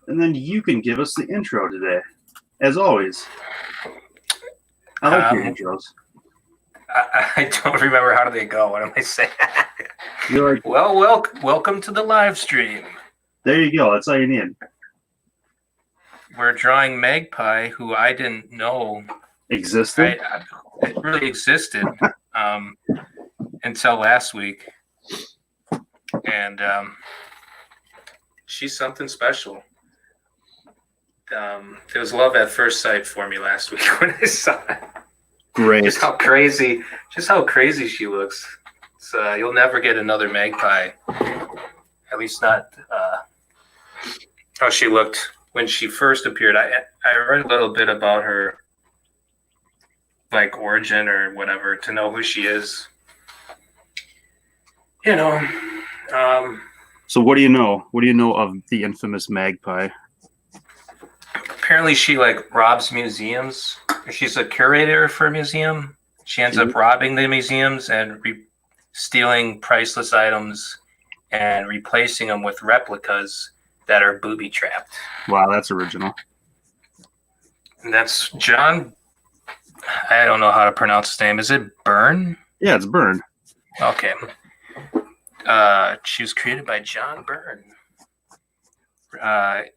and then you can give us the intro today. As always, I like your Um, intros. I don't remember how do they go. What am I saying? You're like, Well, welcome to the live stream. there you go. That's all you need. We're drawing Magpie, who I didn't know Existed. it really existed until last week, and she's something special. There was love at first sight for me last week when I saw it. Great. Just how crazy she looks. So you'll never get another Magpie. At least not how she looked when she first appeared. I read a little bit about her, like origin or whatever, to know who she is. You know. So what do you know? What do you know of the infamous Magpie? Apparently, she like robs museums. She's a curator for a museum. She ends up robbing the museums and stealing priceless items and replacing them with replicas that are booby trapped. Wow, that's original. And that's John. I don't know how to pronounce his name. Is it Byrne? Yeah, it's Byrne. Okay. She was created by John Byrne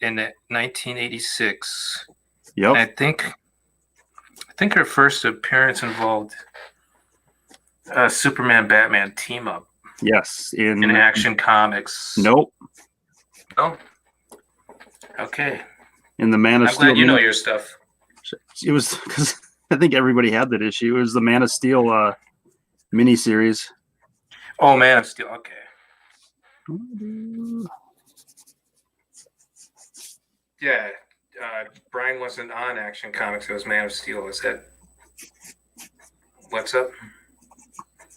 in 1986. Yep. And I think her first appearance involved a Superman Batman team up. Yes. In Action Comics. Nope. No. Okay. In the Man of Steel. I'm glad you know your stuff. It was because I think everybody had that issue. It was the Man of Steel miniseries. Oh, Man of Steel. Okay. Yeah. Brian wasn't on Action Comics. It was Man of Steel. Is that what's up?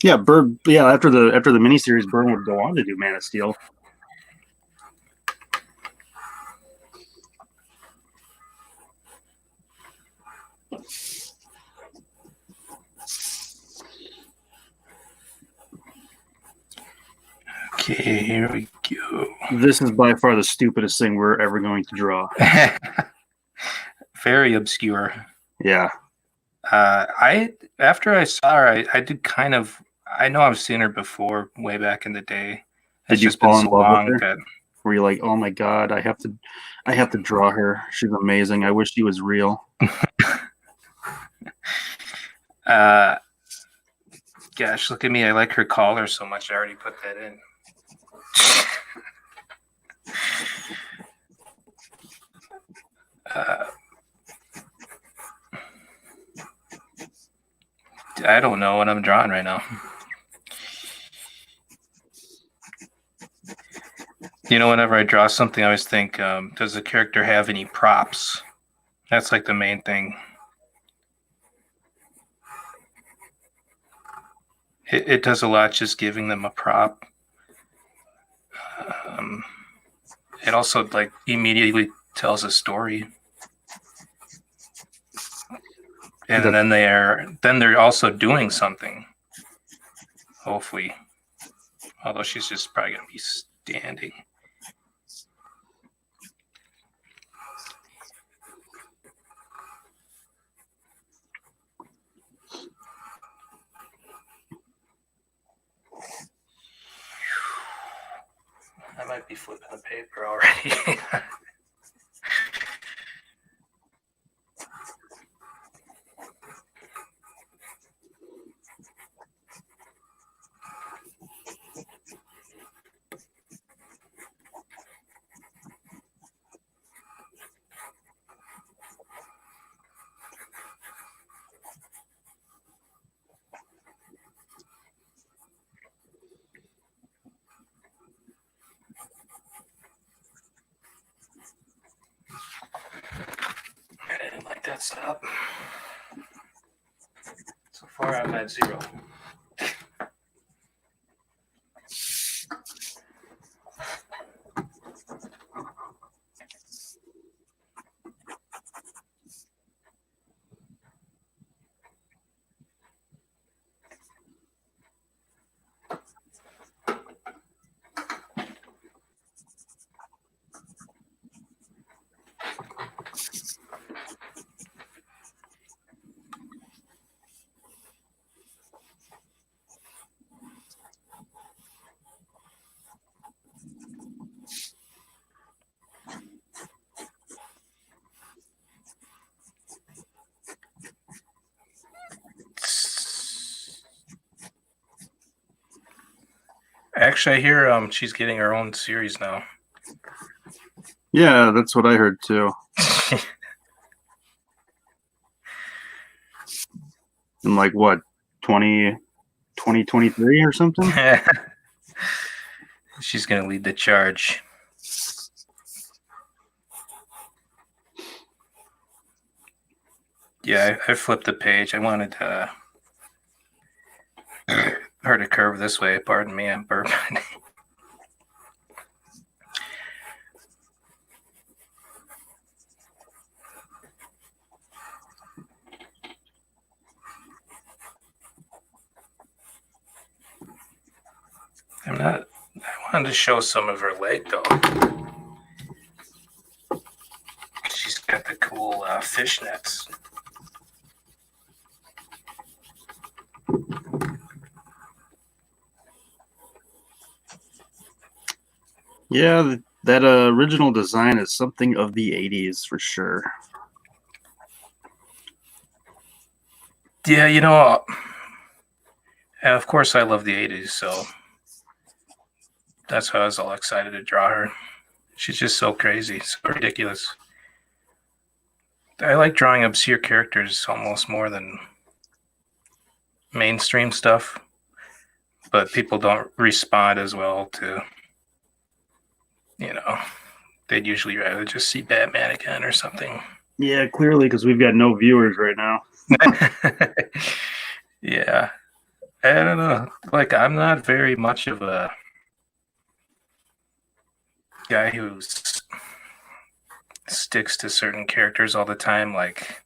Yeah, Byrne. Yeah, after the miniseries, Byrne would go on to do Man of Steel. Okay, here we go. This is by far the stupidest thing we're ever going to draw. Very obscure. Yeah. After I saw her, I did kind of. I know I've seen her before, way back in the day. Did you fall in love with her? Were you like, oh my god, I have to draw her. She's amazing. I wish she was real. Gosh, look at me. I like her collar so much. I already put that in. I don't know what I'm drawing right now. Whenever I draw something, I always think, does the character have any props? That's like the main thing. It does a lot just giving them a prop. It also like immediately tells a story. And then they're also doing something. Hopefully. Although she's just probably gonna be standing. I might be flipping the paper already. I didn't like that setup. So far, I'm at 0. Actually, I hear she's getting her own series now. Yeah, that's what I heard too. In like what, 2023 or something? She's gonna lead the charge. Yeah, I flipped the page. I wanted her to curve this way. Pardon me, I'm burping. I wanted to show some of her leg though. She's got the cool fishnets. Yeah, that original design is something of the 80s for sure. Yeah, of course I love the 80s, so that's why I was all excited to draw her. She's just so crazy, so ridiculous. I like drawing obscure characters almost more than mainstream stuff, but people don't respond as well to, they'd usually rather just see Batman again or something. Yeah, clearly, because we've got no viewers right now. Yeah. I don't know. Like, I'm not very much of a guy who sticks to certain characters all the time. Like,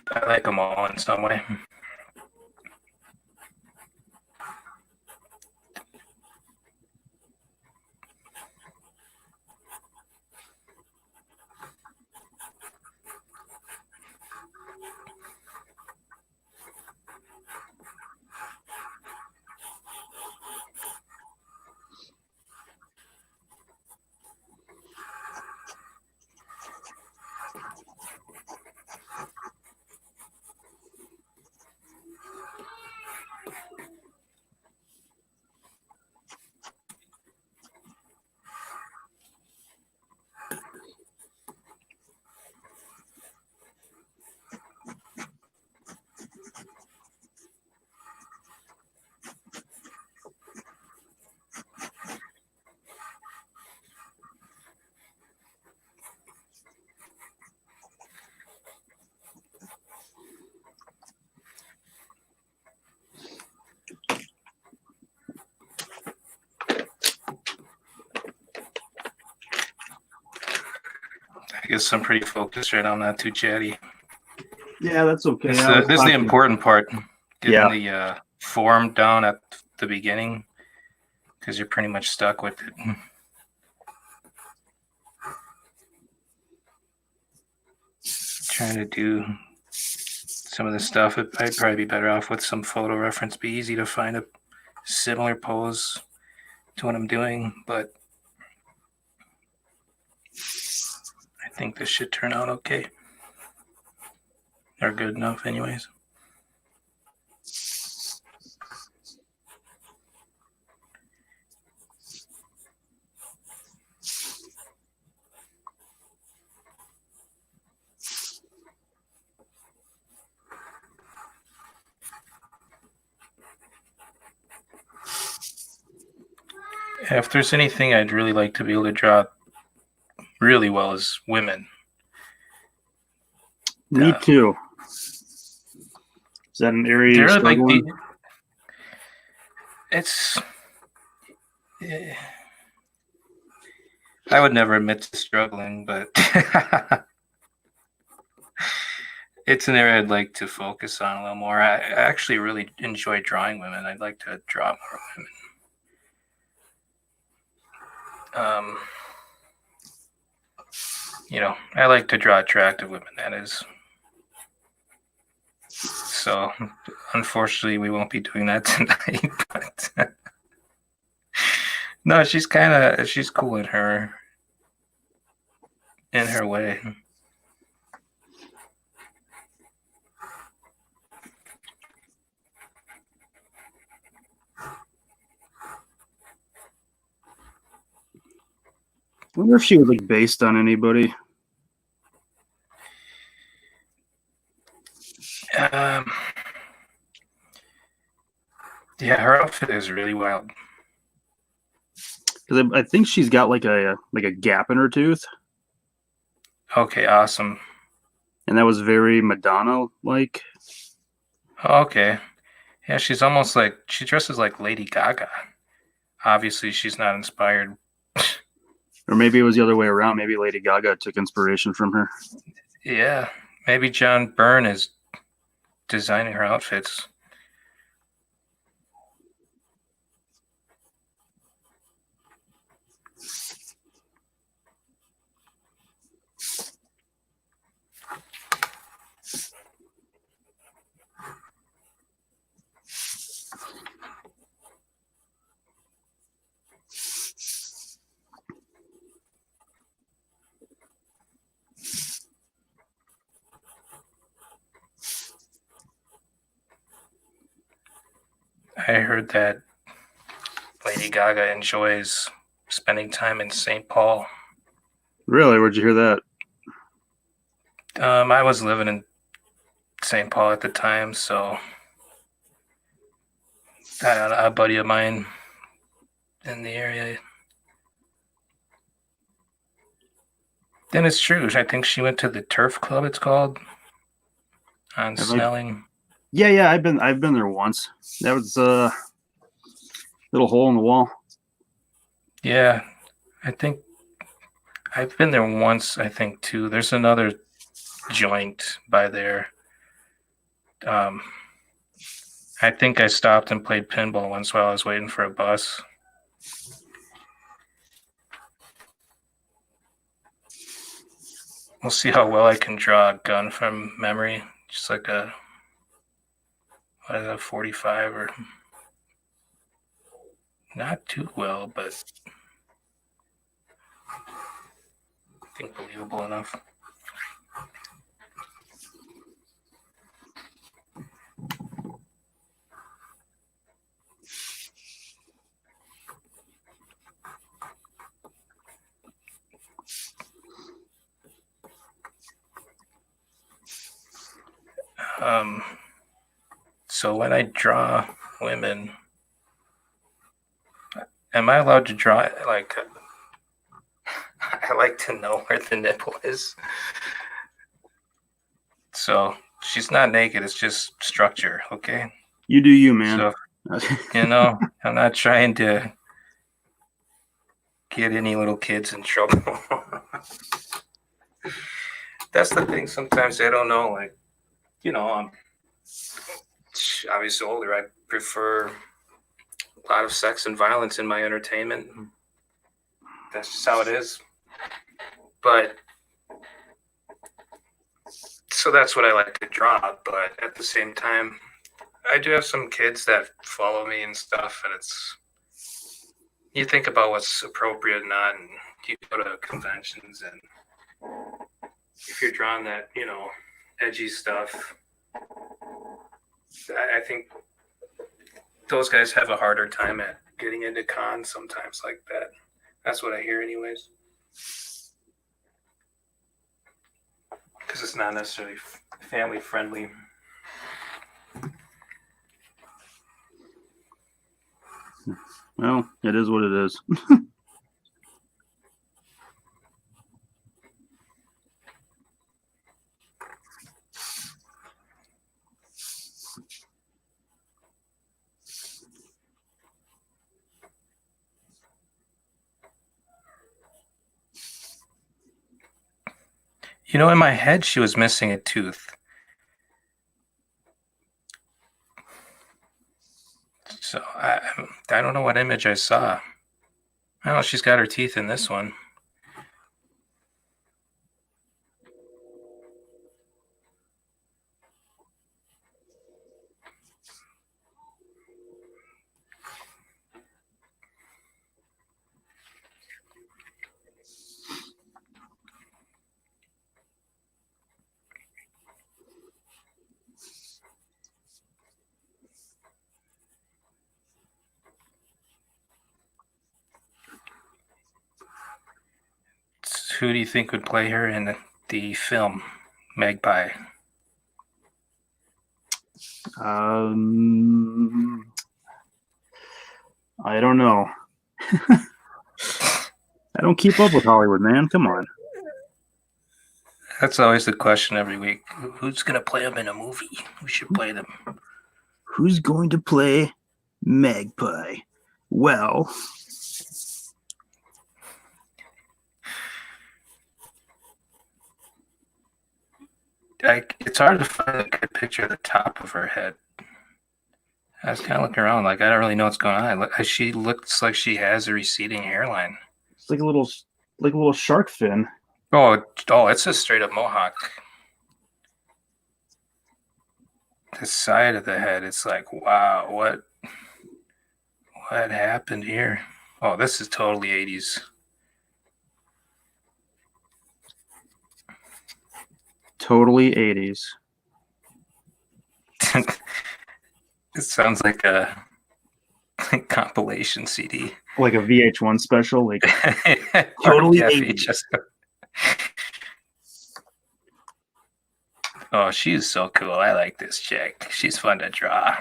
I like them all in some way. I guess I'm pretty focused right now. I'm not too chatty. Yeah, that's okay. This is the important part. Getting the form down at the beginning, because you're pretty much stuck with it. Trying to do some of the stuff, I'd probably be better off with some photo reference. Be easy to find a similar pose to what I'm doing, but I think this should turn out okay. Or good enough anyways. If there's anything I'd really like to be able to draw really well is women. Me too. Is that an area you're struggling? I would never admit to struggling, but it's an area I'd like to focus on a little more. I actually really enjoy drawing women. I'd like to draw more women. I like to draw attractive women, that is. So, unfortunately, we won't be doing that tonight. But no, she's cool in her way. wonder if she was like based on anybody. Um, yeah, her outfit is really wild. Because I think she's got like a gap in her tooth, Okay, awesome. and that was very Madonna like. Okay. Yeah, she's almost like she dresses like Lady Gaga. Obviously, she's not inspired. Or maybe it was the other way around. Maybe Lady Gaga took inspiration from her. Yeah, maybe John Byrne is designing her outfits. I heard that Lady Gaga enjoys spending time in St. Paul. Really? Where'd you hear that? I was living in St. Paul at the time, so a buddy of mine in the area. Then it's true. I think she went to the Turf Club. It's called on Snelling. Yeah. I've been there once. That was a little hole in the wall. Yeah, I think I've been there once. I think too. There's another joint by there. I think I stopped and played pinball once while I was waiting for a bus. We'll see how well I can draw a gun from memory. Just like a 45 or not too well, but I think believable enough. So when I draw women, am I allowed to draw like? I like to know where the nipple is. So she's not naked. It's just structure. Okay. You do you, man. So I'm not trying to get any little kids in trouble. That's the thing. Sometimes they don't know. Like, I'm obviously older. I prefer a lot of sex and violence in my entertainment. That's just how it is. But so that's what I like to draw. But at the same time, I do have some kids that follow me and stuff, and you think about what's appropriate and not, and you go to conventions, and if you're drawing that, edgy stuff, I think those guys have a harder time at getting into cons sometimes like that. That's what I hear anyways. Because it's not necessarily family friendly. Well, it is what it is. In my head, she was missing a tooth. So I don't know what image I saw. Oh, she's got her teeth in this one. who do you think would play her in the film Magpie? I don't know. I don't keep up with Hollywood, man. Come on. That's always the question every week. Who's going to play them in a movie? Who should play them? Who's going to play Magpie? Well, it's hard to find a good picture of the top of her head. I was kind of looking around, like I don't really know what's going on. She looks like she has a receding hairline. it's like a little shark fin. Oh, it's a straight up mohawk. The side of the head, it's like, wow, what happened here? Oh, this is totally 80s. Totally 80s. It sounds like a compilation CD. Like a VH1 special, like totally 80s. Oh, she's so cool. I like this chick. She's fun to draw.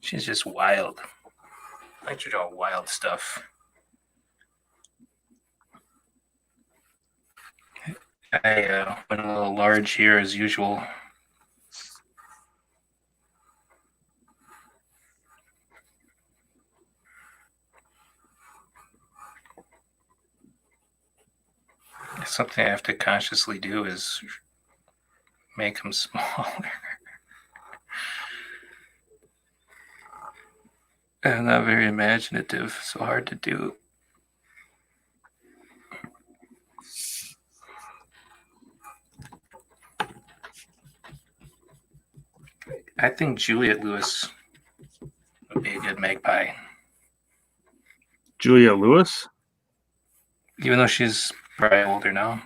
She's just wild. I like to draw wild stuff. I went a little large here as usual. Something I have to consciously do is make them smaller. I'm not very imaginative, so hard to do. I think Juliette Lewis would be a good Magpie. Juliette Lewis? Even though she's probably older now.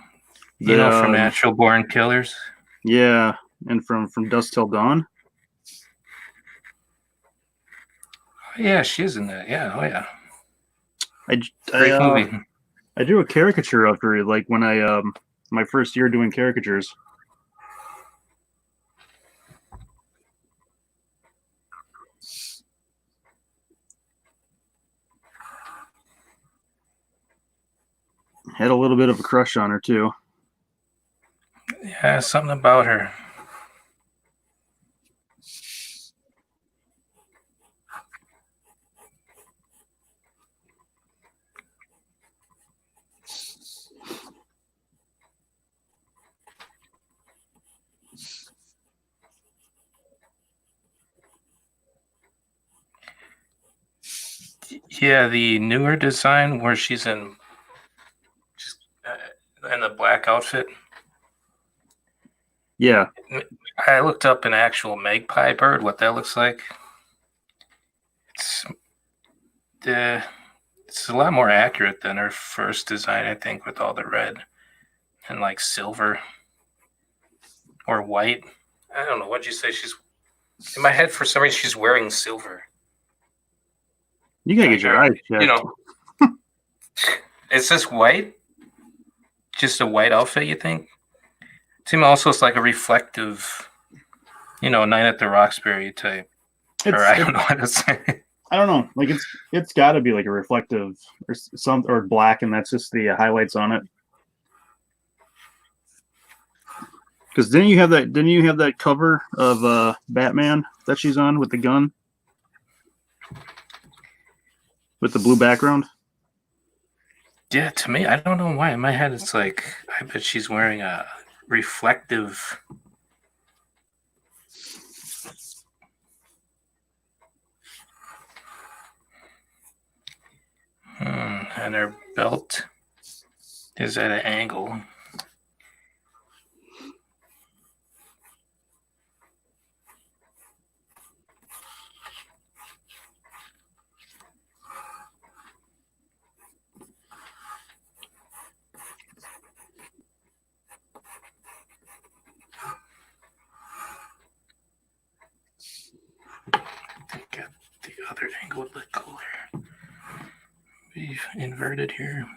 You know, from Natural Born Killers? Yeah, and from Dusk Till Dawn? Yeah, she is in that. Yeah, oh yeah. Great movie. I drew a caricature of her, like when I my first year doing caricatures. Had a little bit of a crush on her too. Yeah, something about her. Yeah, the newer design where she's in the black outfit. Yeah. I looked up an actual magpie bird, what that looks like. It's a lot more accurate than her first design, I think, with all the red and like silver or white. I don't know. What'd you say? She's in my head for some reason. She's wearing silver. You gotta get your eyes checked. You know, is this white? Just a white outfit, you think? To me, also, it's like a reflective, Night at the Roxbury type. I don't know what to say. I don't know. Like it's got to be like a reflective or something or black, and that's just the highlights on it. Because didn't you have that cover of Batman that she's on with the gun, with the blue background? Yeah, to me, I don't know why. In my head, it's like I bet she's wearing a reflective. And her belt is at an angle. I think the other angle would look cooler. We've inverted here.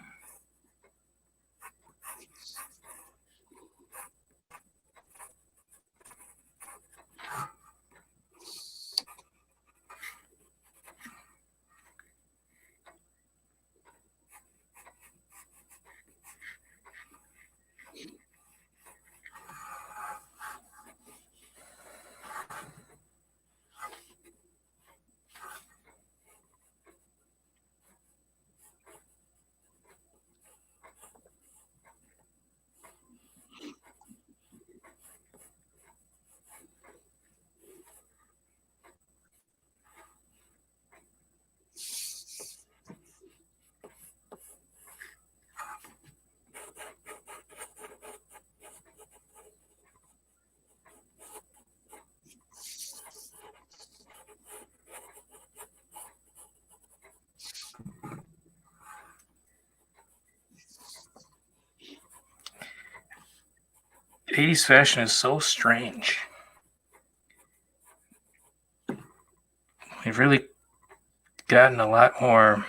80s fashion is so strange. They've really gotten a lot more,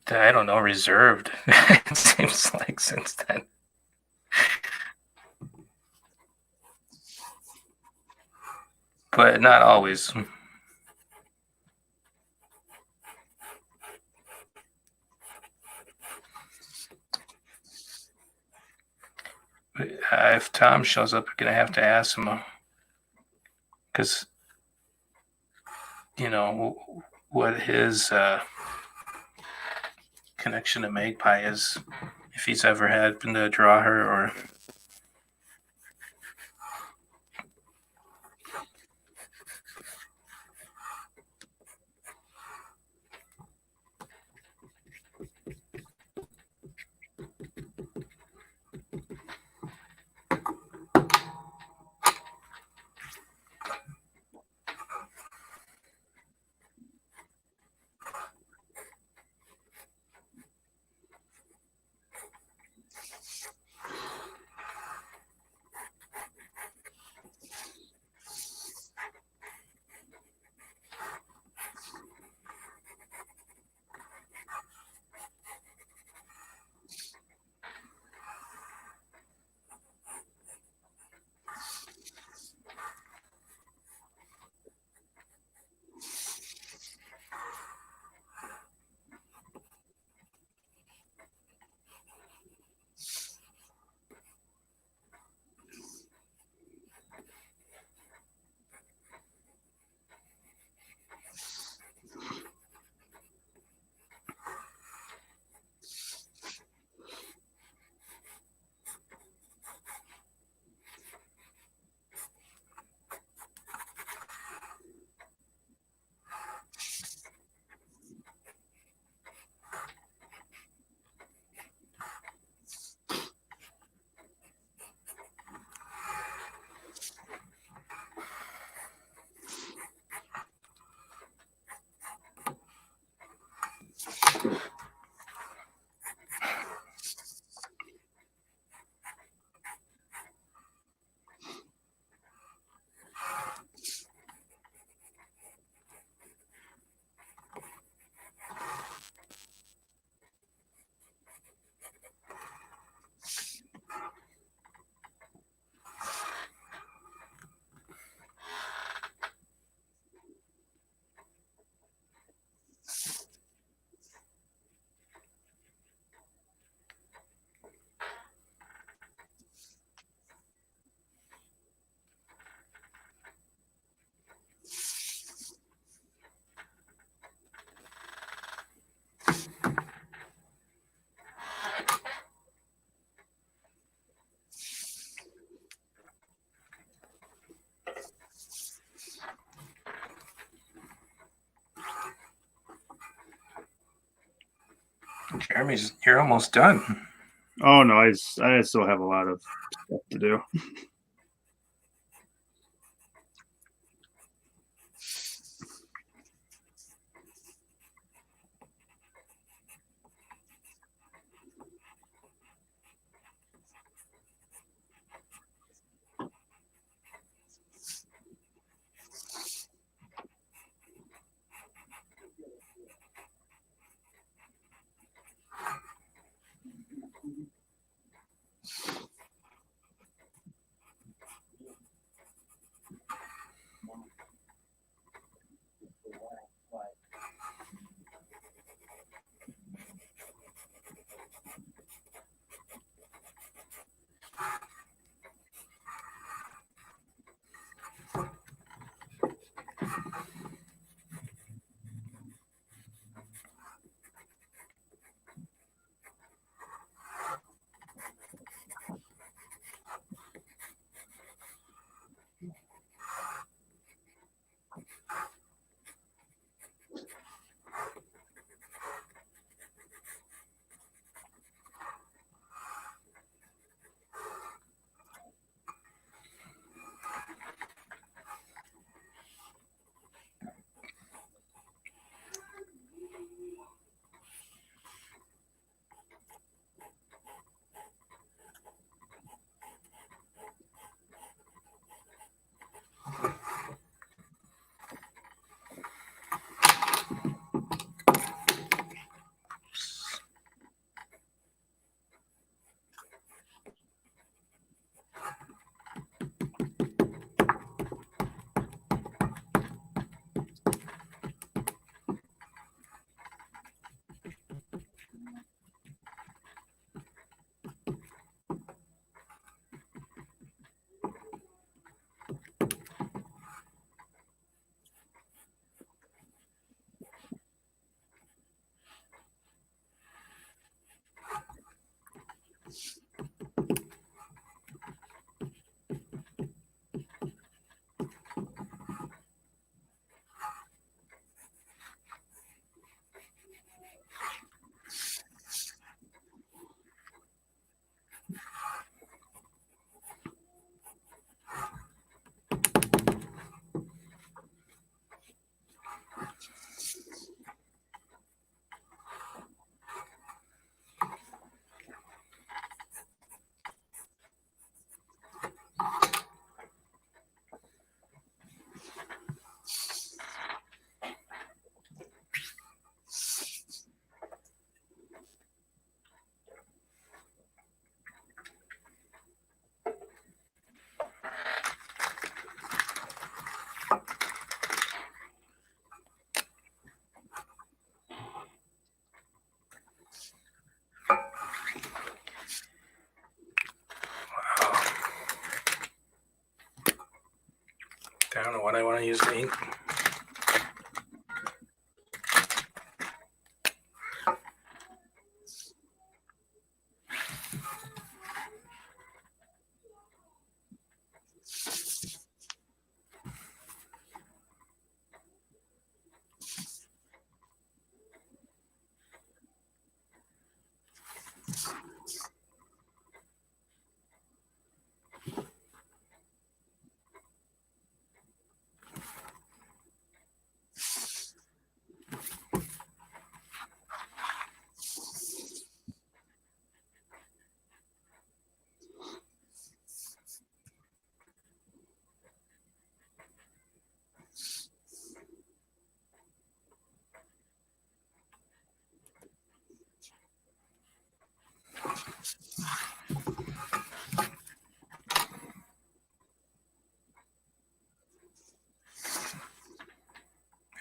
I don't know, reserved. It seems like since then. But not always. If Tom shows up, I'm gonna have to ask him, because what his connection to Magpie is, if he's ever happened to draw her, or Jeremy's, you're almost done. Oh no, I still have a lot of stuff to do. I don't know what I want to use the ink.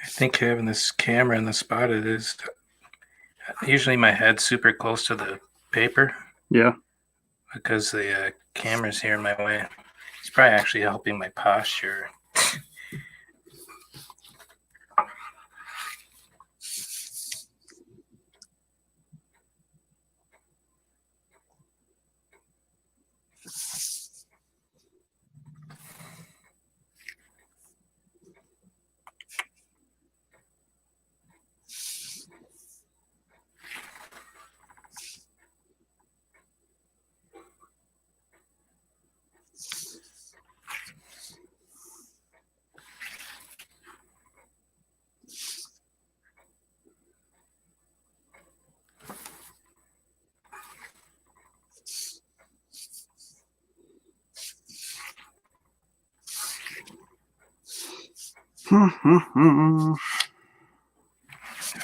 I think having this camera in the spot it is, usually my head's super close to the paper. Yeah. Because the camera's here in my way. It's probably actually helping my posture.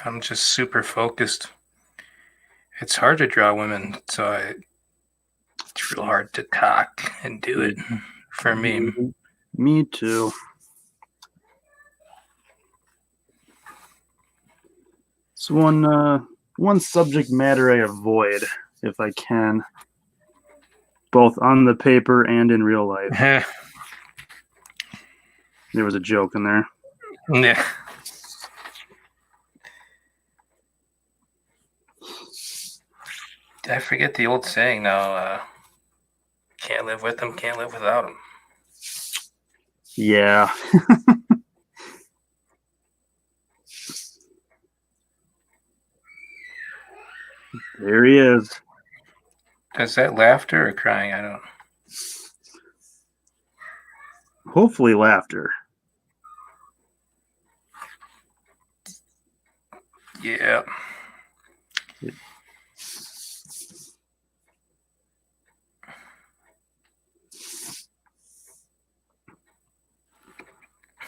I'm just super focused. It's hard to draw women, so it's real hard to cock and do it for me. Me too. It's one subject matter I avoid if I can, both on the paper and in real life. There was a joke in there. Yeah. I forget the old saying now. Can't live with them, can't live without them. Yeah. There he is. Is that laughter or crying? I don't. Hopefully laughter. Yeah.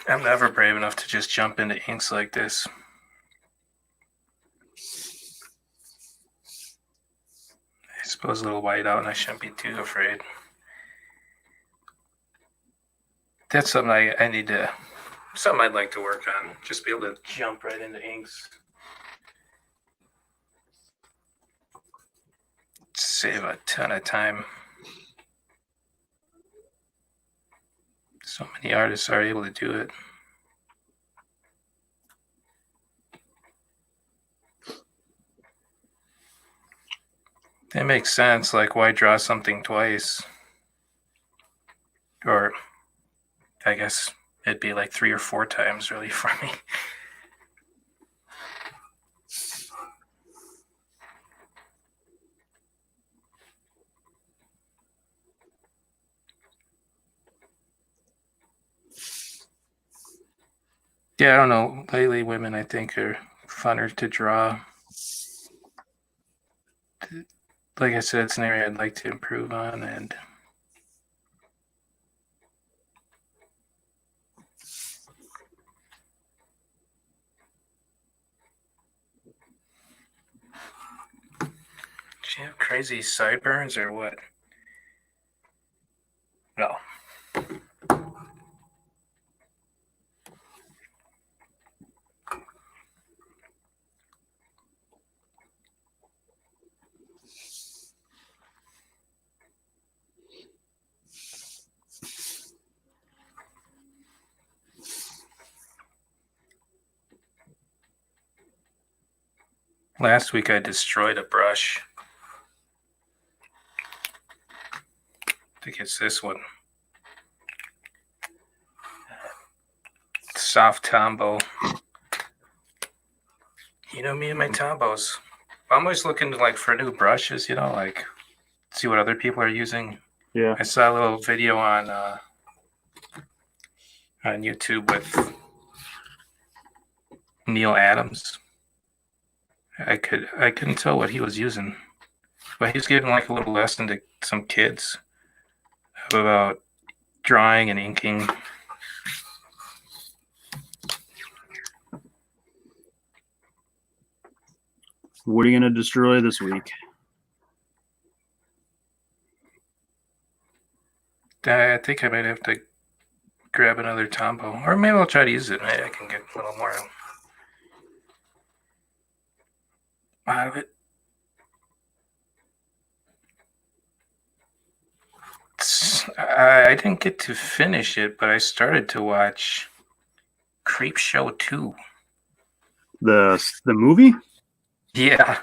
I'm never brave enough to just jump into inks like this. I suppose a little white out and I shouldn't be too afraid. That's something I need to, something I'd like to work on. Just be able to jump right into inks. Save a ton of time. So many artists are able to do it. That makes sense. Like, why draw something twice? Or I guess it'd be like 3 or 4 times really for me. Yeah, I don't know. Lately, women, I think, are funner to draw. Like I said, it's an area I'd like to improve on. And do you have crazy sideburns or what? No. Last week I destroyed a brush. I think it's this one. Soft Tombow. You know me and my Tombos. I'm always looking for new brushes, like see what other people are using. Yeah. I saw a little video on YouTube with Neil Adams. I couldn't tell what he was using, but he's giving like a little lesson to some kids about drawing and inking. What are you going to destroy this week? I think I might have to grab another Tombow, or maybe I'll try to use it. Maybe I can get a little more out of it. I didn't get to finish it, but I started to watch Creepshow 2. The movie? Yeah.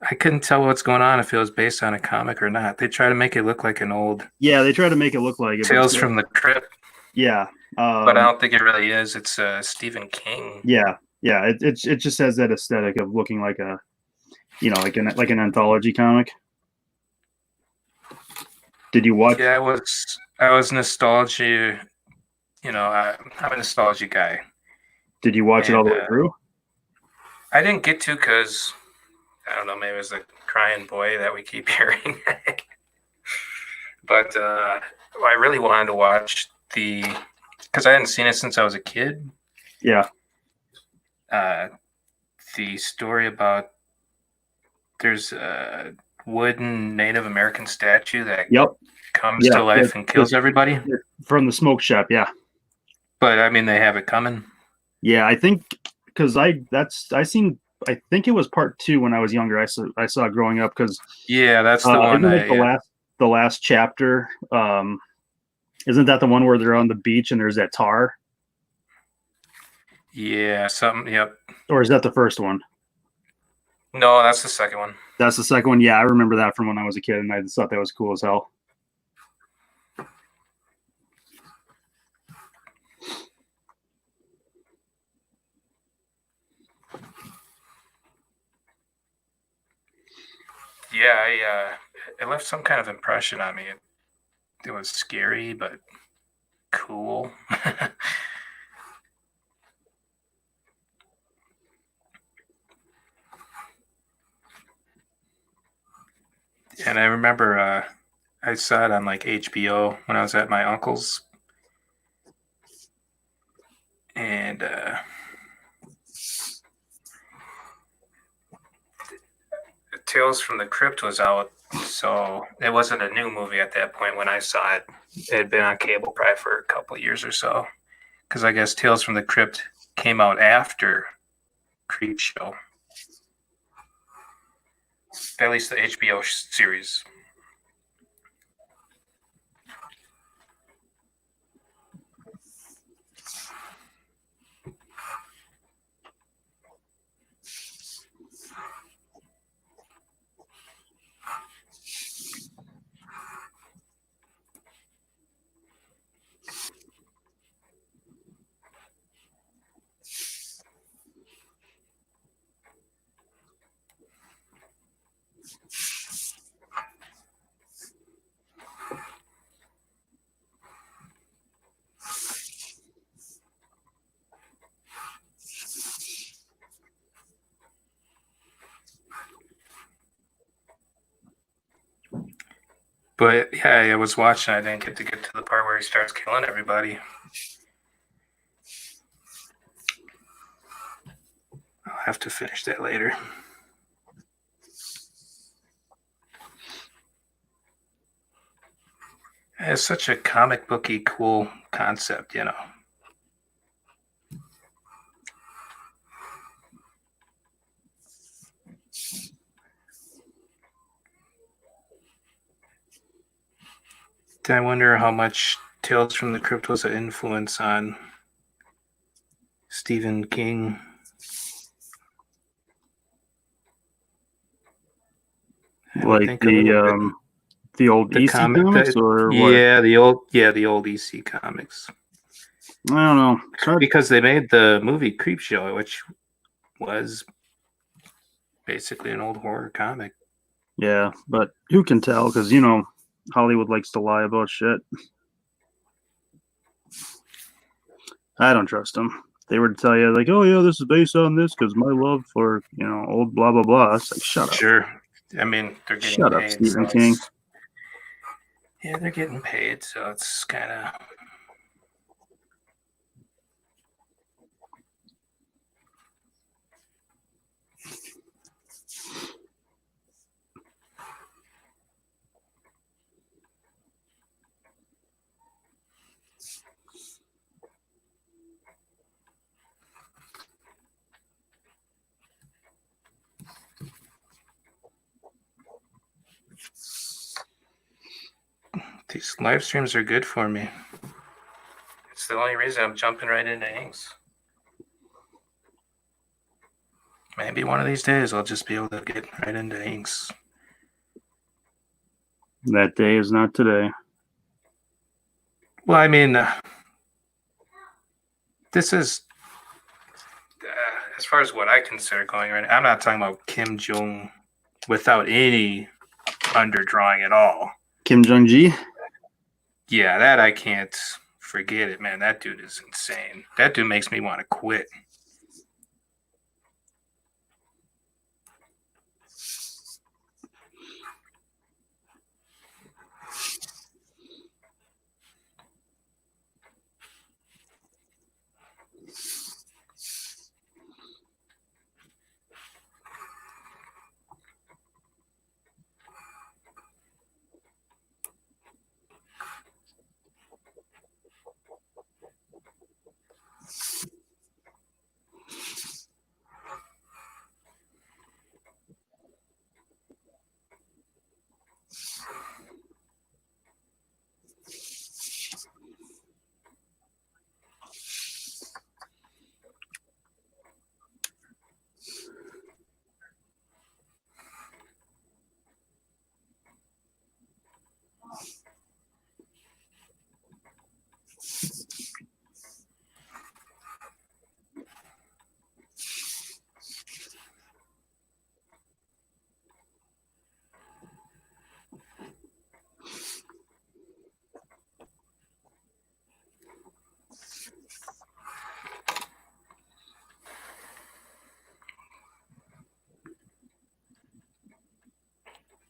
I couldn't tell what's going on if it was based on a comic or not. They try to make it look like an old Yeah, they try to make it look like it. Tales from the Crypt. Yeah. But I don't think it really is. It's Stephen King. Yeah. Yeah. It just has that aesthetic of looking like a, like an anthology comic. Did you watch? Yeah, I was nostalgia. I'm a nostalgia guy. Did you watch it all the way through? I didn't get to because I don't know. Maybe it was the crying boy that we keep hearing. But I really wanted to watch because I hadn't seen it since I was a kid. Yeah. The story about there's a wooden Native American statue that comes to life and kills everybody from the smoke shop. Yeah. But I mean, they have it coming. Yeah, I think because I think it was part 2 when I was younger. I saw growing up because that's the one. The last chapter. Isn't that the one where they're on the beach and there's that tar? Yeah, something. Yep. Or is that the first one? No, that's the second one. That's the second one. Yeah, I remember that from when I was a kid, and I just thought that was cool as hell. Yeah, it left some kind of impression on me. It was scary, but cool. And I remember I saw it on like HBO when I was at my uncle's. And Tales from the Crypt was out, so it wasn't a new movie at that point when I saw it. It had been on cable probably for a couple of years or so, because I guess Tales from the Crypt came out after Creepshow, at least the HBO series. But yeah, I was watching. I didn't get to the part where he starts killing everybody. I'll have to finish that later. It's such a comic booky, cool concept, you know. I wonder how much Tales from the Crypt was an influence on Stephen King. Like the old EC comics, or what? Yeah, the old EC comics. I don't know. Because they made the movie Creepshow, which was basically an old horror comic. Yeah, but who can tell? Because, you know, Hollywood likes to lie about shit. I don't trust them. They were to tell you, like, oh, yeah, this is based on this because my love for, you know, old blah, blah, blah. It's like, shut up. Sure. I mean, they're getting Shut paid. up, Stephen King. Yeah, they're getting paid, so it's kind of... These live streams are good for me. It's the only reason I'm jumping right into Inks. Maybe one of these days I'll just be able to get right into Inks. That day is not today. Well, I mean, this is, as far as what I consider going right now, I'm not talking about Kim Jong without any underdrawing at all. Kim Jong-gi? Yeah, that I can't forget it, man. That dude is insane. That dude makes me want to quit.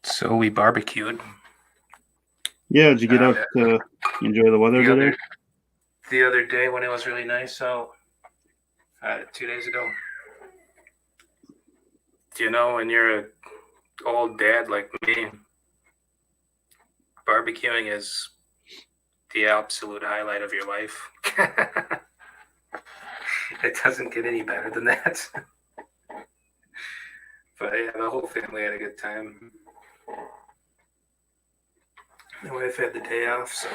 So we barbecued. Yeah, did you get out to enjoy the weather today? The other day when it was really nice out, 2 days ago. Do you know, when you're an old dad like me, barbecuing is the absolute highlight of your life. It doesn't get any better than that. But yeah, the whole family had a good time. My wife had the day off, so...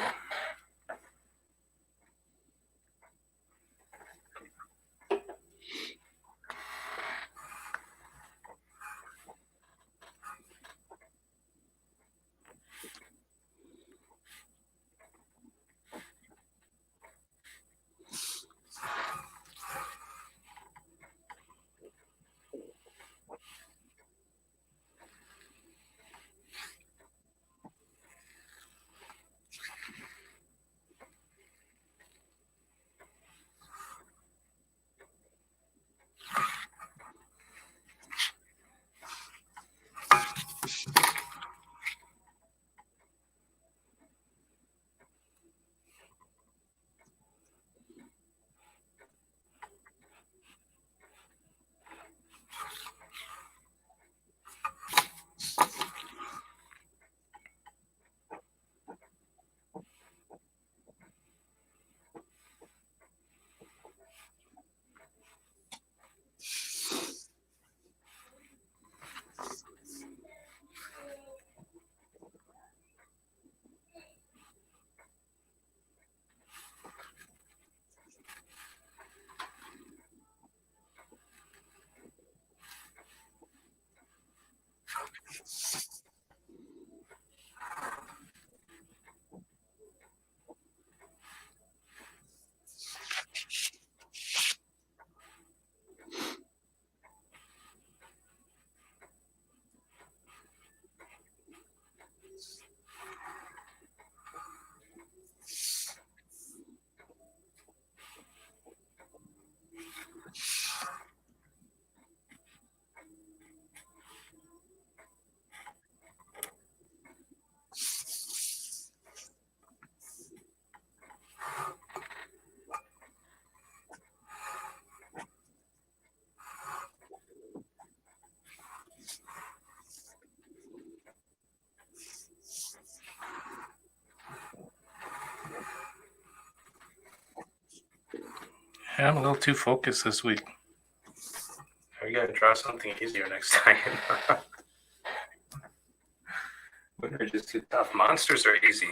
Yeah, I'm a little too focused this week. We gotta draw something easier next time. We're just too tough. Monsters are easy.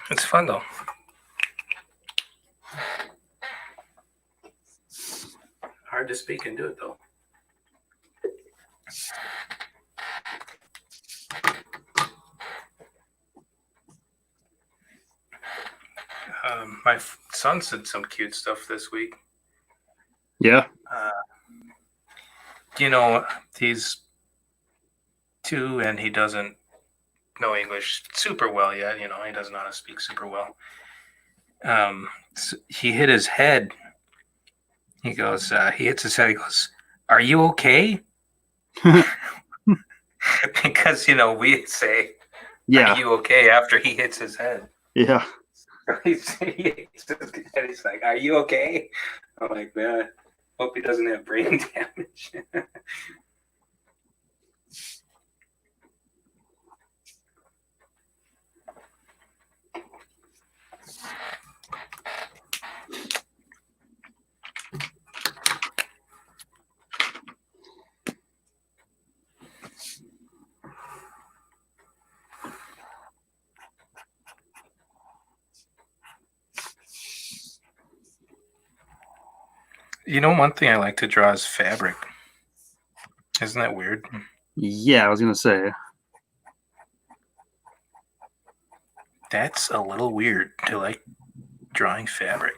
It's fun though. Hard to speak and do it though. My son said some cute stuff this week. Yeah. He's 2 and he doesn't know English super well yet. He doesn't know how to speak super well. So he hit his head. He goes, he hits his head. He goes, "Are you okay?" Because, we say, Yeah. "Are you okay?" after he hits his head. Yeah. He's like, "Are you okay?" I'm like, man, hope he doesn't have brain damage. One thing I like to draw is fabric. Isn't that weird? Yeah, I was going to say. That's a little weird to like drawing fabric.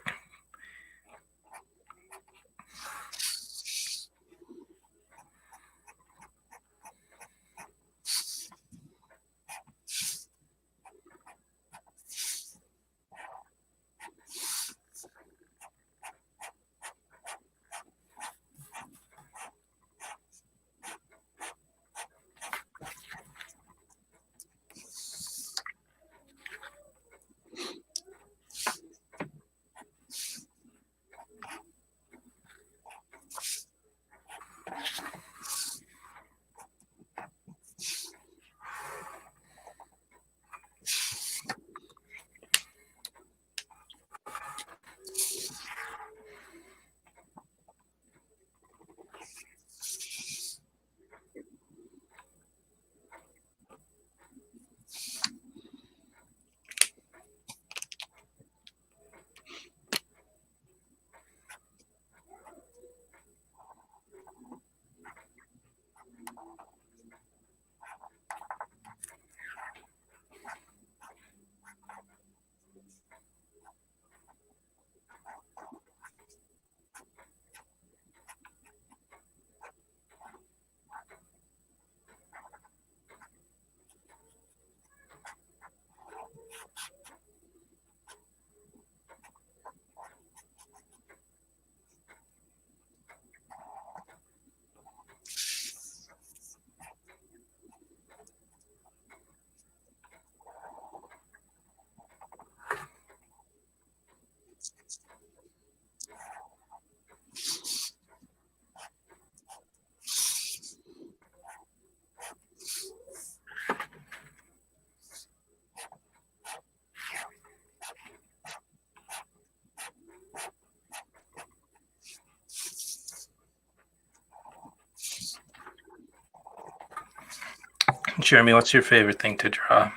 Jeremy, what's your favorite thing to draw?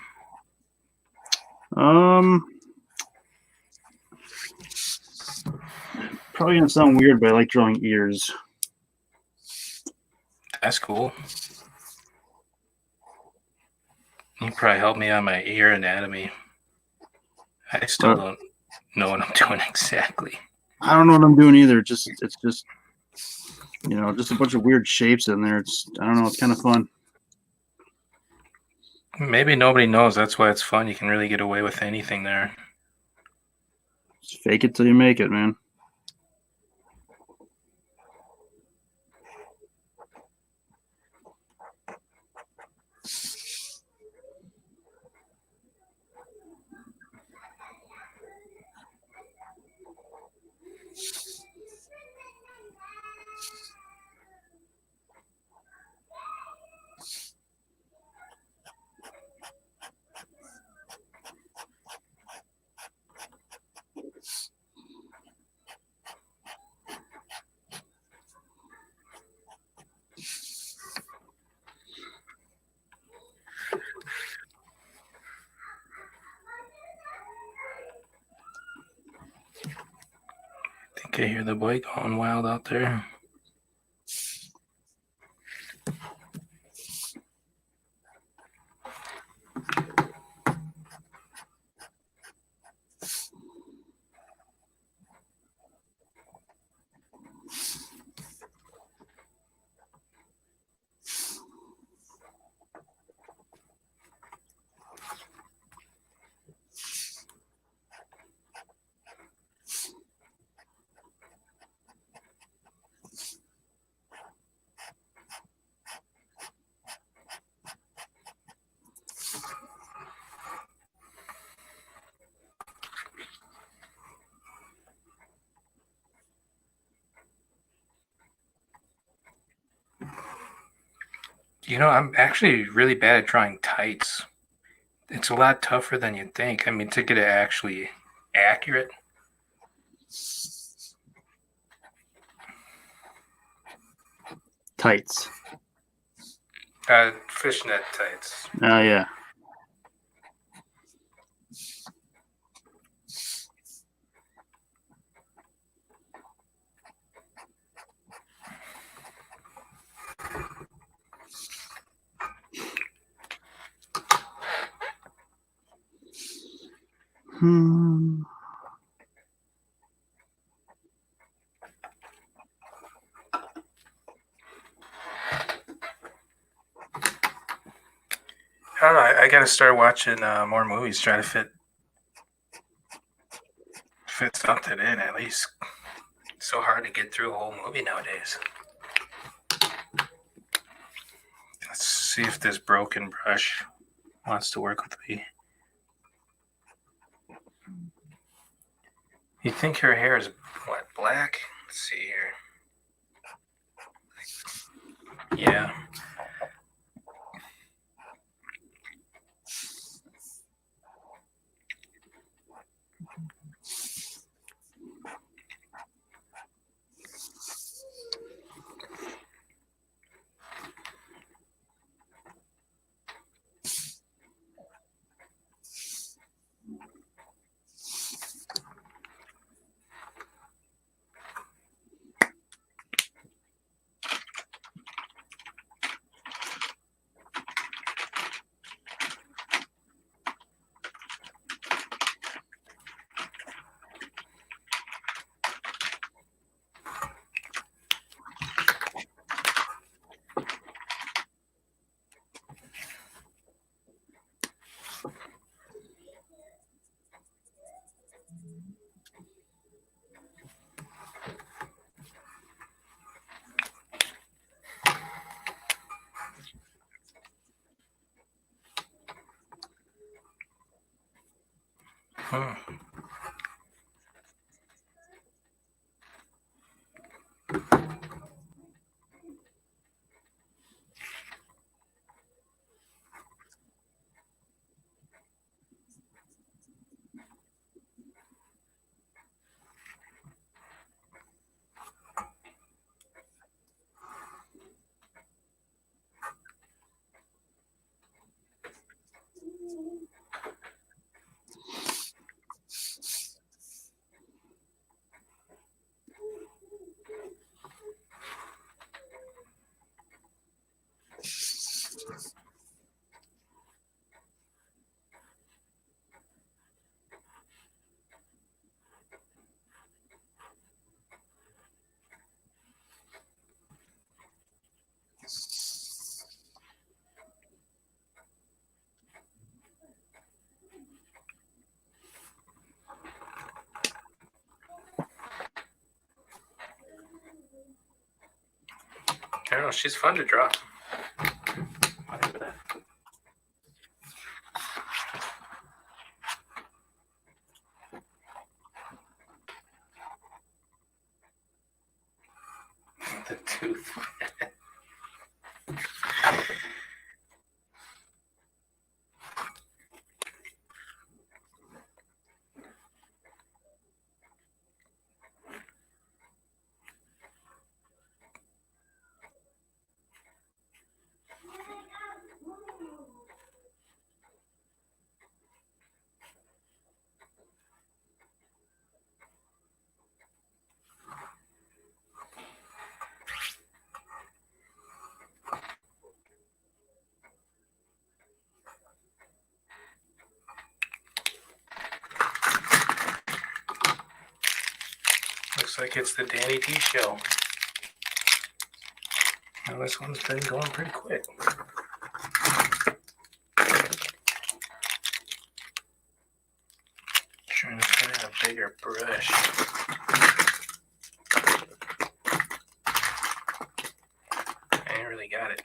Probably gonna sound weird, but I like drawing ears. That's cool. You probably helped me on my ear anatomy. I still don't know what I'm doing exactly. I don't know what I'm doing either. It's just just a bunch of weird shapes in there. I don't know. It's kind of fun. Maybe nobody knows. That's why it's fun. You can really get away with anything there. Just fake it till you make it, man. I think I hear the boy going wild out there. You know, I'm actually really bad at drawing tights. It's a lot tougher than you'd think. I mean, to get it actually accurate. Tights. Fishnet tights. Oh, yeah. I don't know. I got to start watching more movies, try to fit something in at least. It's so hard to get through a whole movie nowadays. Let's see if this broken brush wants to work with me. You think her hair is what, black? Let's see here. Yeah. I don't know. She's fun to draw. The tooth. Looks like it's the Danny D show. Now this one's been going pretty quick. Trying to find a bigger brush. I ain't really got it.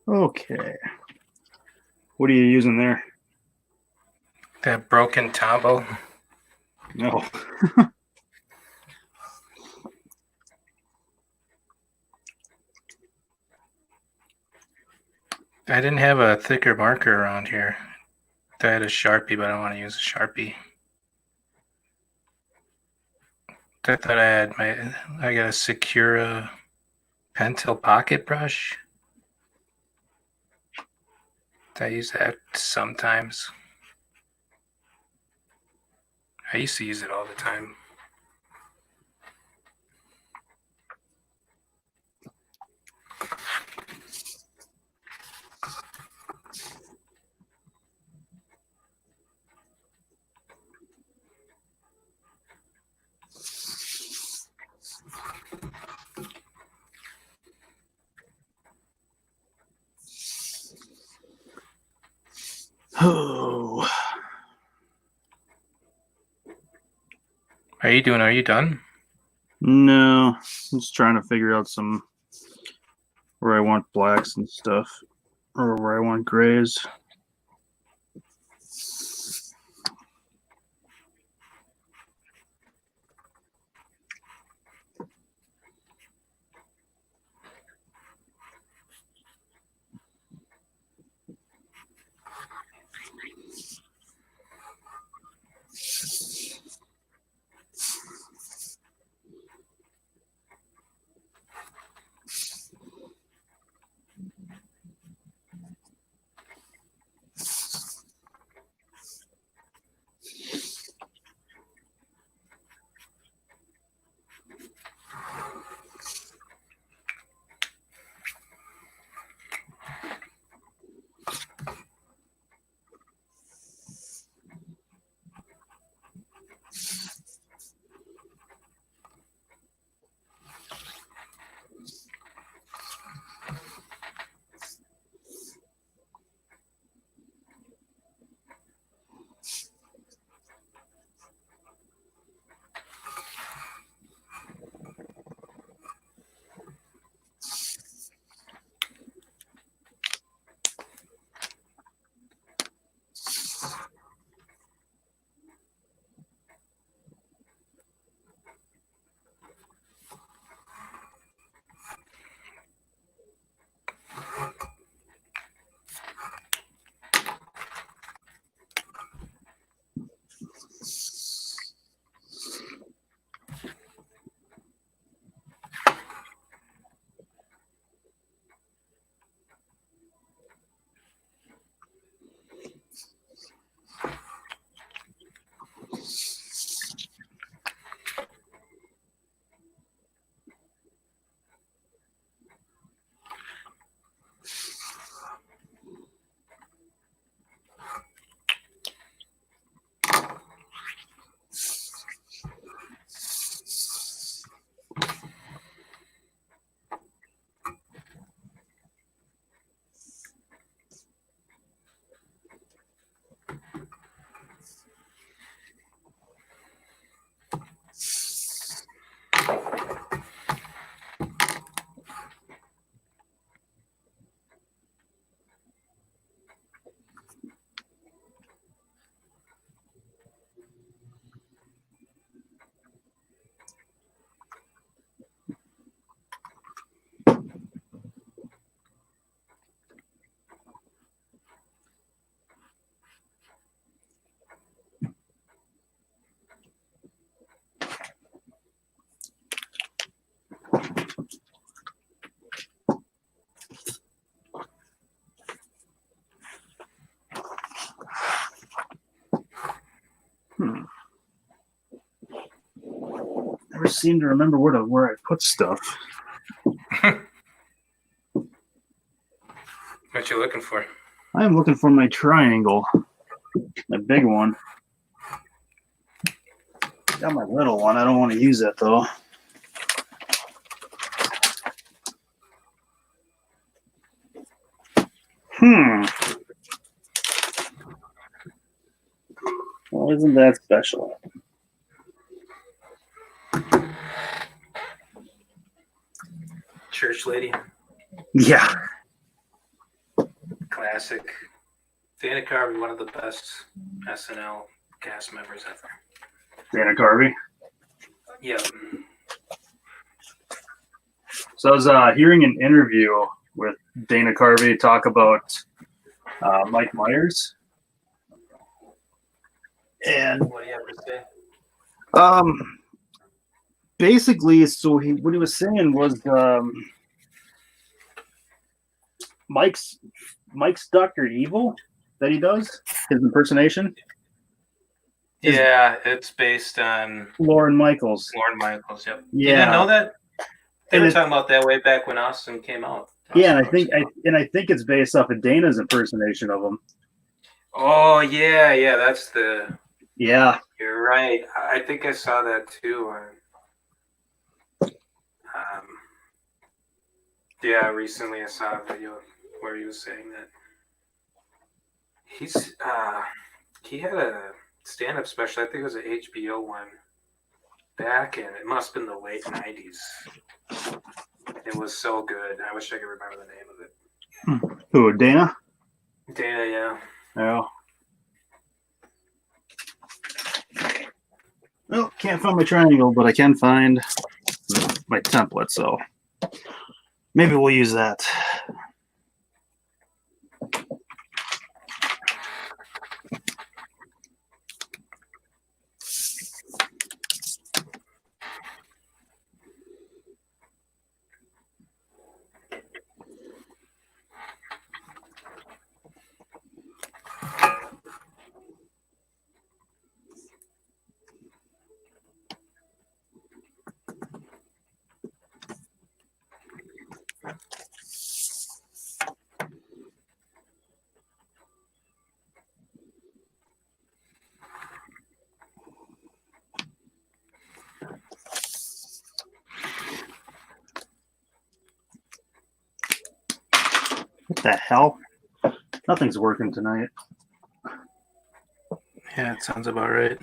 Okay. What are you using there? That broken Tombow. No. I didn't have a thicker marker around here. I had a Sharpie, but I don't want to use a Sharpie. I thought I got a Secura Pentel pocket brush. I use that sometimes. I used to use it all the time. Oh. How are you doing? Are you done? No, I'm just trying to figure out where I want blacks and stuff, or where I want grays. Never seem to remember where I put stuff. What you looking for? I am looking for my triangle, the big one. Got my little one. I don't want to use that though. Well, isn't that special? Church lady. Yeah. Classic. Dana Carvey, one of the best SNL cast members ever. Dana Carvey. Yep. So I was hearing an interview with Dana Carvey talk about Mike Myers. And What do you have to say? Basically, so what he was saying was Mike's Dr. Evil that he does, his impersonation. Yeah, it's based on Lorne Michaels. Yep. Yeah. You didn't know that? They And were talking about that way back when Austin came out. Yeah, and I think it's based off of Dana's impersonation of him. Oh yeah, that's the. Yeah. You're right. I think I saw that too. Yeah, recently I saw a video where he was saying that he had a stand-up special. I think it was an HBO one back in, it must have been the late 90s. It was so good. I wish I could remember the name of it. Who, Dana? Dana, yeah. Yeah. Well, can't find my triangle, but I can find my template, so maybe we'll use that. What the hell? Nothing's working tonight. Yeah, it sounds about right.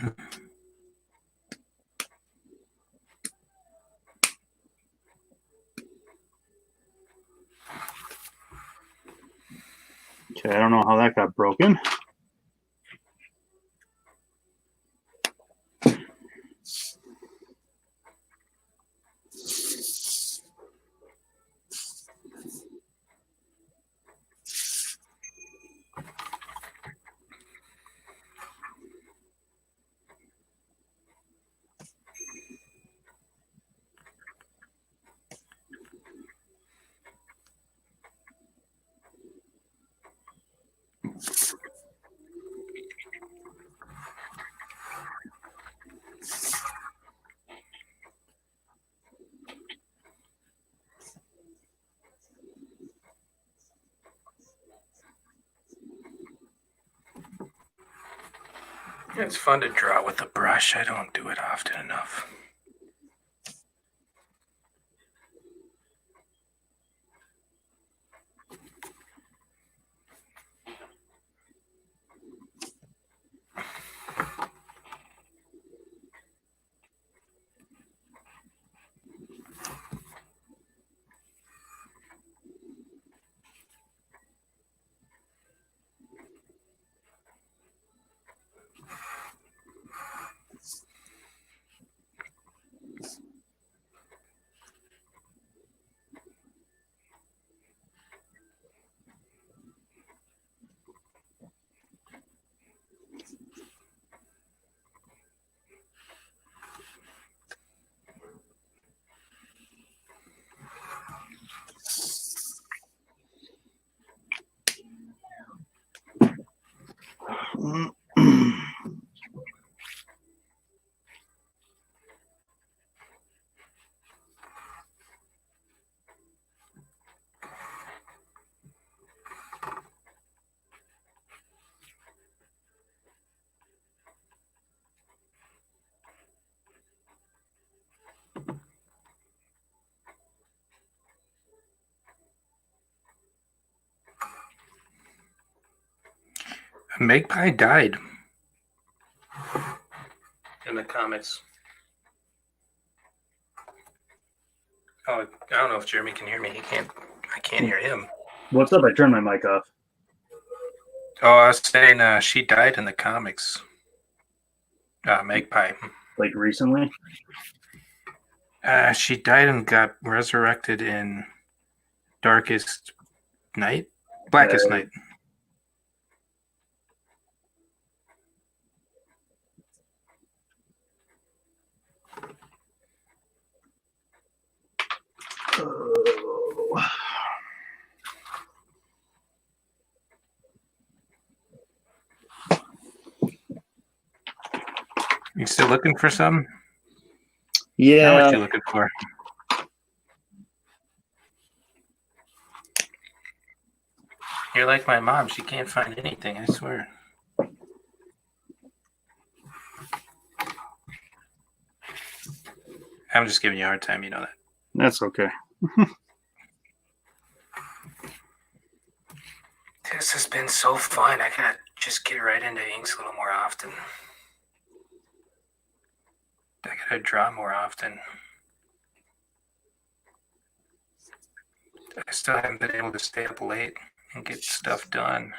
Okay, I don't know how that got broken. It's fun to draw with a brush. I don't do it often enough. Magpie died in the comics. Oh, I don't know if Jeremy can hear me. I can't hear him. What's up? I turned my mic off. Oh, I was saying she died in the comics. Magpie. Like recently? She died and got resurrected in Darkest Night? Blackest Night. You still looking for some? Yeah. Now what you looking for? You're like my mom. She can't find anything, I swear. I'm just giving you a hard time, you know that. That's okay. This has been so fun. I gotta just get right into inks a little more often. I gotta draw more often. I still haven't been able to stay up late and get stuff done.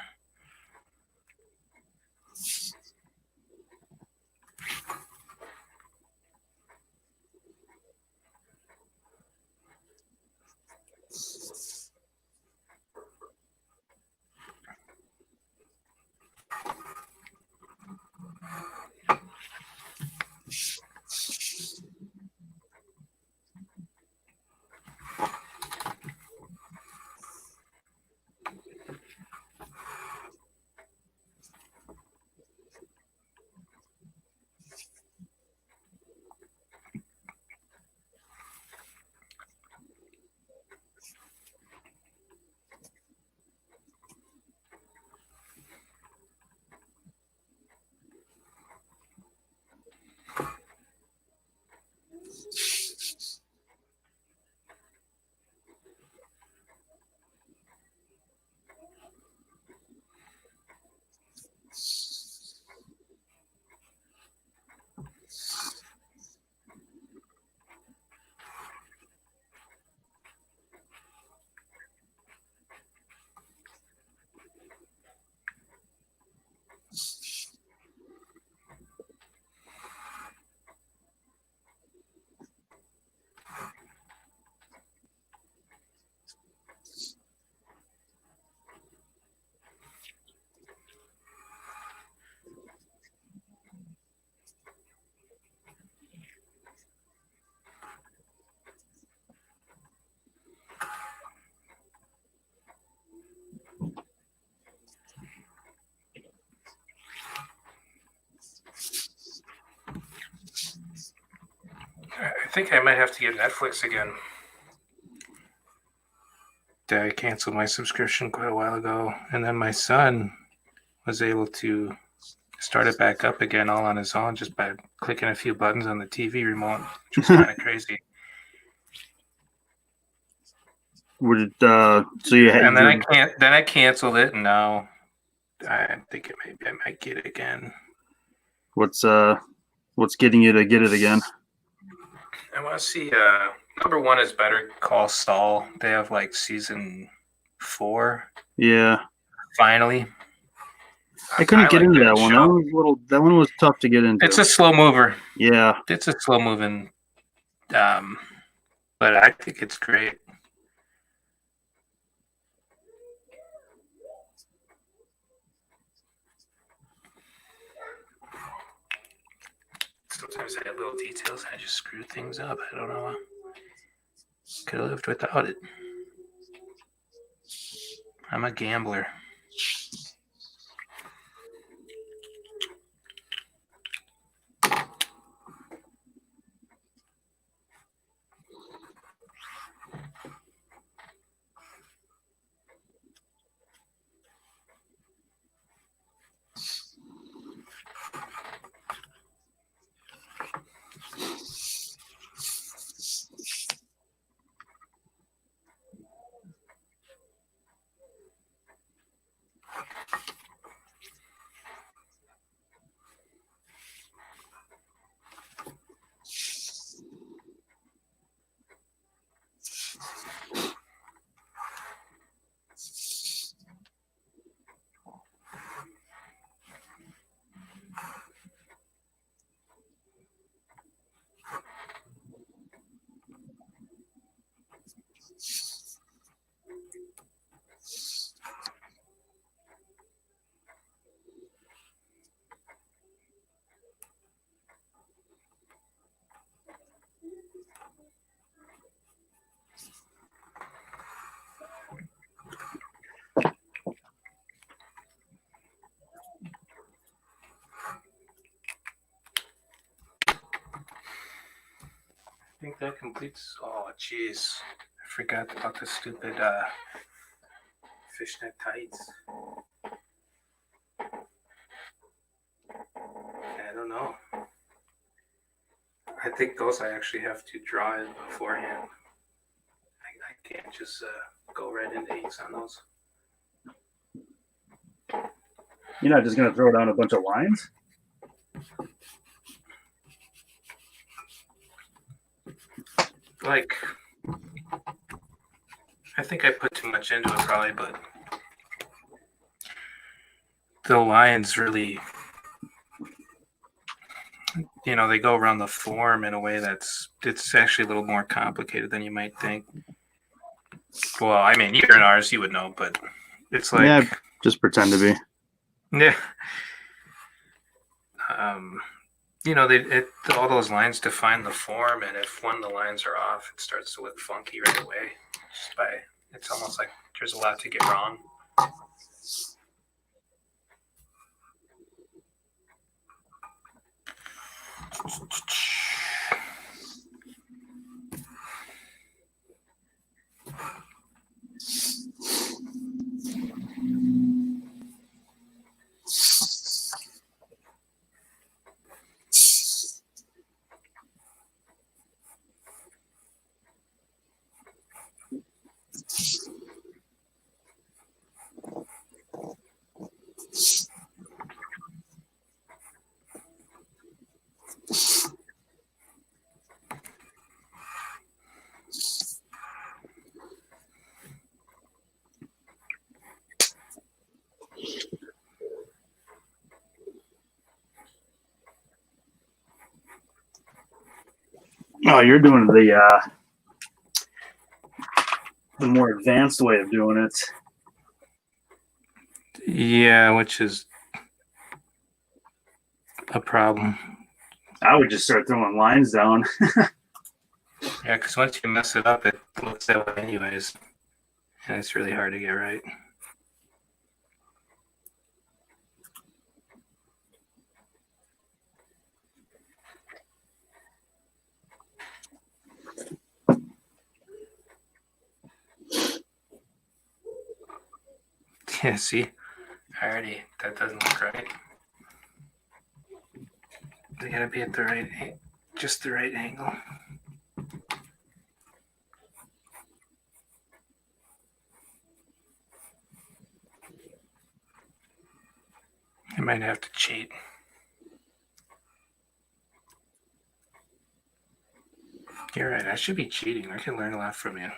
I think I might have to get Netflix again. I canceled my subscription quite a while ago, and then my son was able to start it back up again all on his own just by clicking a few buttons on the TV remote, which was kind of crazy. Would so you had, And then I canceled it, and now I think I might get it again. what's getting you to get it again? I want to see. Number one is Better Call Saul. They have like season 4. Yeah, Finally. I couldn't get into that one. Show. That one was tough to get into. It's a slow mover. Yeah, It's a slow moving, but I think it's great. Sometimes I have little details and I just screw things up. I don't know. Could have lived without it. I'm a gambler. think that completes. Oh, jeez. I forgot about the stupid fishnet tights. I don't know. I think those I actually have to draw in beforehand. I can't just go right into inks on those. You're not just going to throw down a bunch of lines? Like, I think I put too much into it probably, but the lines really, they go around the form in a way it's actually a little more complicated than you might think. Well, I mean, you're in ours, you would know, but it's like... Yeah, just pretend to be. Yeah. All those lines define the form, and if one of the lines are off, it starts to look funky right away. It's almost like there's a lot to get wrong. Oh, you're doing the more advanced way of doing it. Yeah, which is a problem. I would just start throwing lines down. Yeah, because once you mess it up, it looks that way anyways. And it's really hard to get right. Yeah, see? That doesn't look right. They gotta be at just the right angle. I might have to cheat. You're right, I should be cheating. I can learn a lot from you.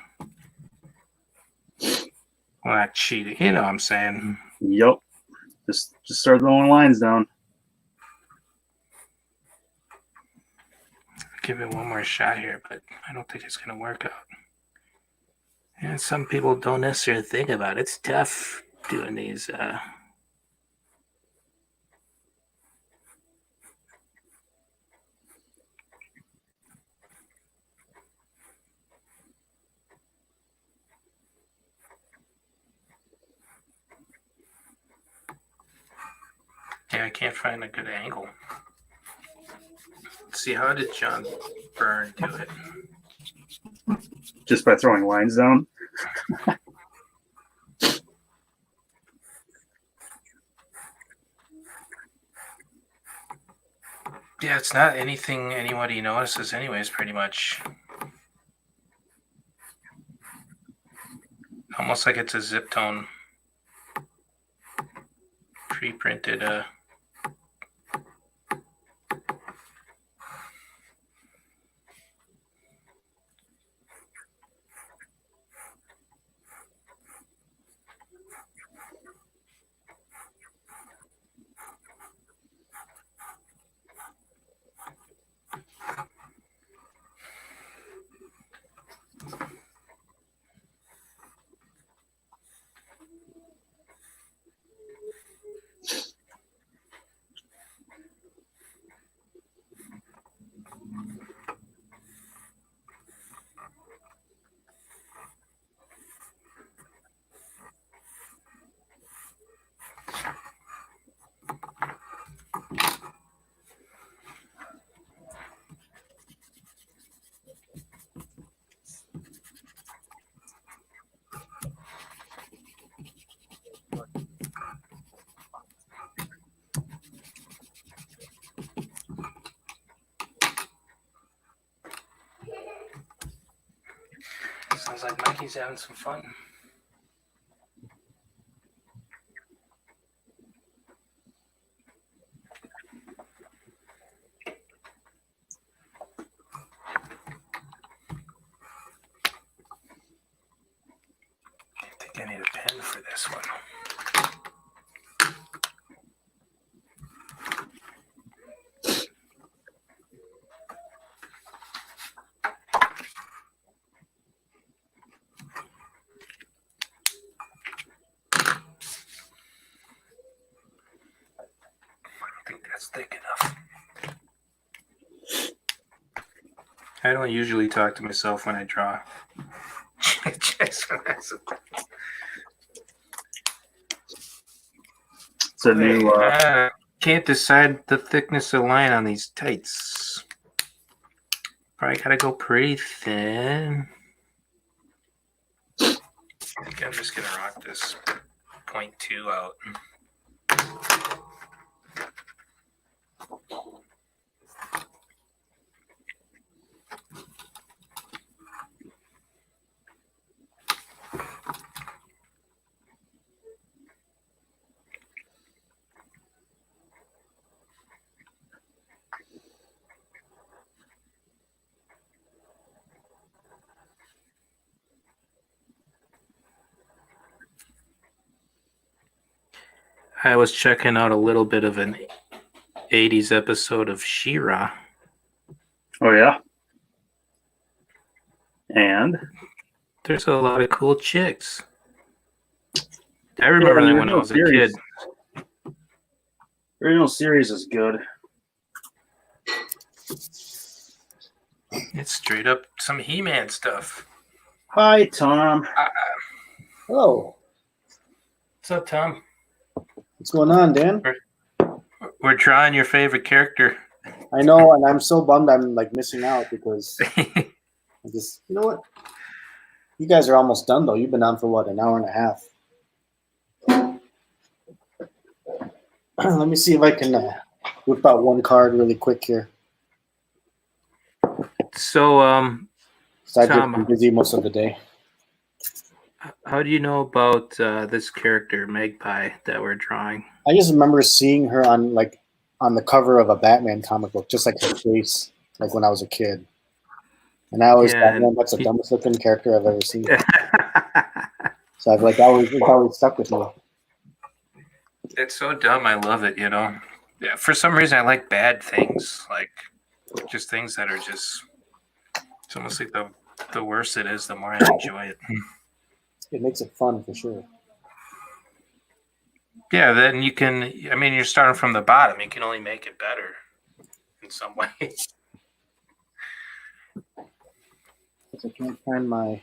Well, not cheating, you know what I'm saying. Yup. Just start throwing lines down. Give it one more shot here, but I don't think it's going to work out. And some people don't necessarily think about it. It's tough doing these. Yeah, I can't find a good angle. Let's see, how did John Byrne do it? Just by throwing lines down. Yeah, it's not anything anybody notices anyways, pretty much. Almost like it's a zip tone. Pre-printed Sounds like Mikey's having some fun. I think I need a pen for this one. That's thick enough. I don't usually talk to myself when I draw. Just when I It's a new. Can't decide the thickness of line on these tights. Probably gotta go pretty thin. I think I'm just gonna rock this 0.2 out. I was checking out a little bit of an 80s episode of She-Ra. Oh, yeah? And? There's a lot of cool chicks. I remember that when I was a kid. The original series is good. It's straight up some He-Man stuff. Hi, Tom. Hello. What's up, Tom? What's going on, Dan? We're drawing your favorite character. I know, and I'm so bummed I'm like missing out because I just, you know what? You guys are almost done though. You've been on for what, an hour and a half? Let me see if I can whip out one card really quick here. So, I've Tom, been busy most of the day. How do you know about this character, Magpie, that we're drawing? I just remember seeing her on the cover of a Batman comic book, just like her face, like when I was a kid. And I always thought, man, that's the dumbest looking character I've ever seen. So I've it's always stuck with me. It's so dumb. I love it, you know. Yeah, for some reason, I like bad things, like just things that are just. It's almost like the worse it is, the more I enjoy it. It makes it fun for sure. Yeah, then you can. I mean, you're starting from the bottom. You can only make it better in some way. I can't find my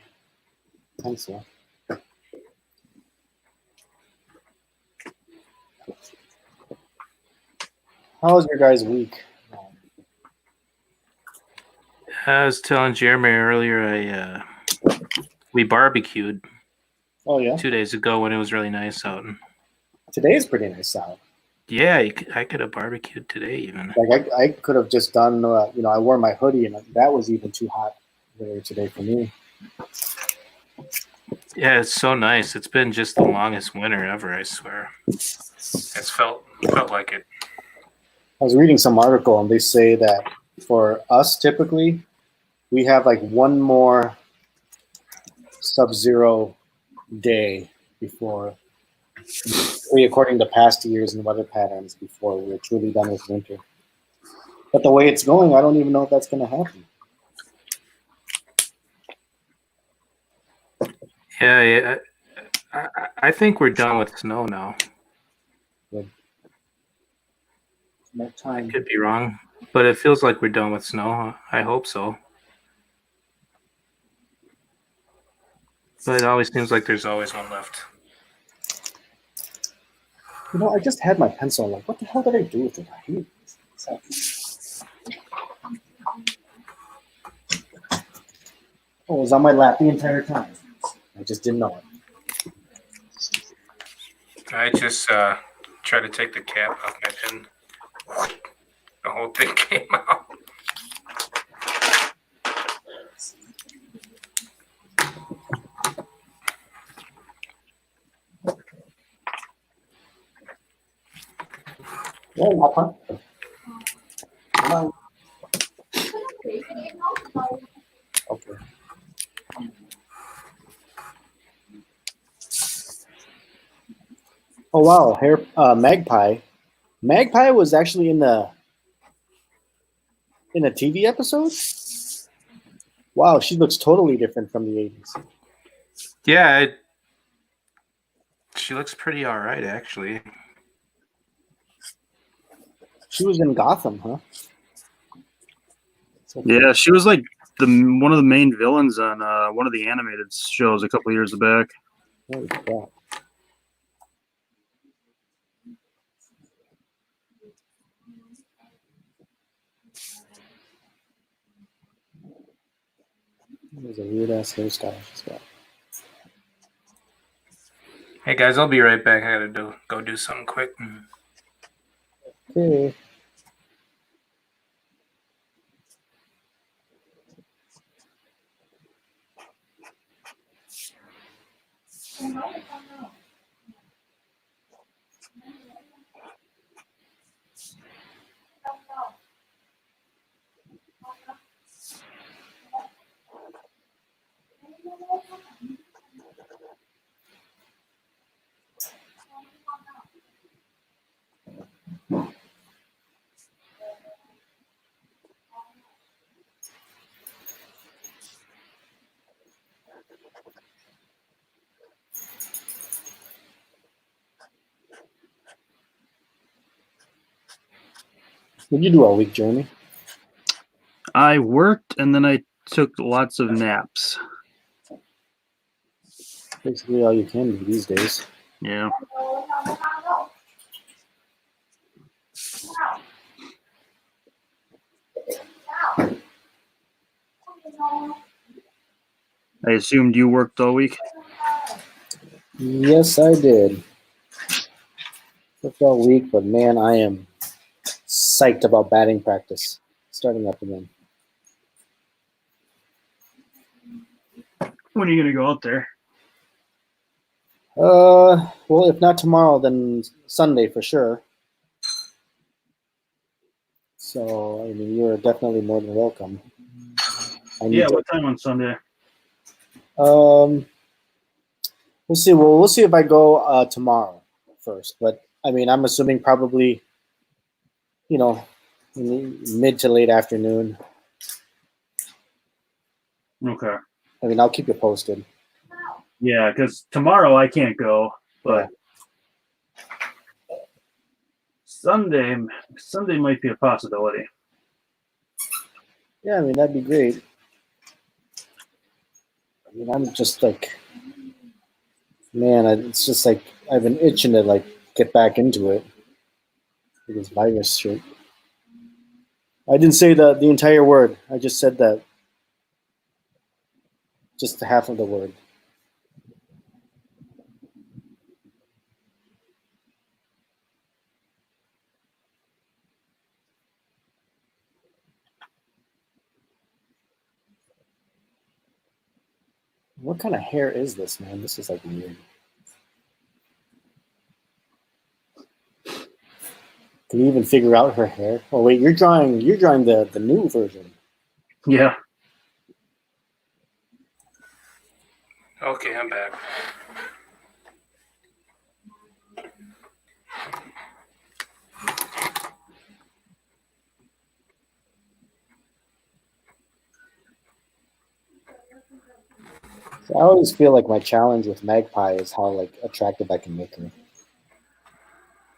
pencil. How was your guys' week? I was telling Jeremy earlier, we barbecued. Oh yeah, 2 days ago when it was really nice out. Today is pretty nice out. Yeah, I could have barbecued today even. Like I could have just done. I wore my hoodie and that was even too hot there today for me. Yeah, it's so nice. It's been just the longest winter ever, I swear. It's felt like it. I was reading some article and they say that for us typically, we have like one more sub-zero day before, according to past years and weather patterns, before we're truly done with winter. But the way it's going, I don't even know if that's going to happen. Yeah. I think we're done with snow now. Good. That time. I could be wrong, but it feels like we're done with snow. I hope so. But it always seems like there's always one left. I just had my pencil. I'm like, what the hell did I do with it? I hate this. Oh, it was on my lap the entire time. I just didn't know it. I just tried to take the cap off my pen. The whole thing came out. Yeah, Papa. Come on. Okay. Oh wow, hair Magpie. Magpie was actually in a TV episode. Wow, she looks totally different from the 80s. Yeah, she looks pretty all right, actually. She was in Gotham, huh? Yeah, she was like one of the main villains on one of the animated shows a couple years back. Holy crap. There's a weird ass hairstyle she's got. Hey guys, I'll be right back. I gotta go do something quick. Okay. What'd you do all week, Jeremy? I worked and then I took lots of naps. Basically all you can do these days. Yeah. I assumed you worked all week. Yes, I did. Worked all week, but man, I am psyched about batting practice starting up again. When are you gonna go out there? Well, if not tomorrow, then Sunday for sure. So, I mean, you're definitely more than welcome. What time on Sunday? We'll see. Well, we'll see if I go tomorrow first. But I mean, I'm assuming probably, in the mid to late afternoon. Okay. I mean, I'll keep you posted. Yeah, because tomorrow I can't go, but Sunday might be a possibility. Yeah, I mean, that'd be great. I mean, I'm just like, man, it's just like I've been itching to like get back into it. With this virus shit. I didn't say the entire word. I just said that. Just half of the word. What kind of hair is this, man? This is like weird. Can you even figure out her hair? Oh wait, you're drawing the new version. Yeah. Okay, I'm back. So I always feel like my challenge with Magpie is how like attractive I can make her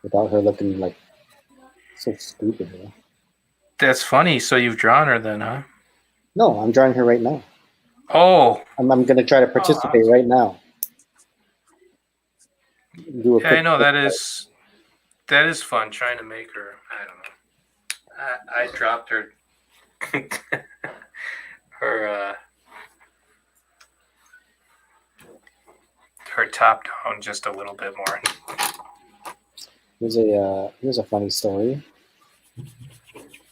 without her looking like so stupid. You know? That's funny. So you've drawn her then, huh? No, I'm drawing her right now. Oh. I'm gonna try to participate right now. Do a I know that is fun trying to make her. I don't know. I dropped her her top down just a little bit more. Here's a funny story.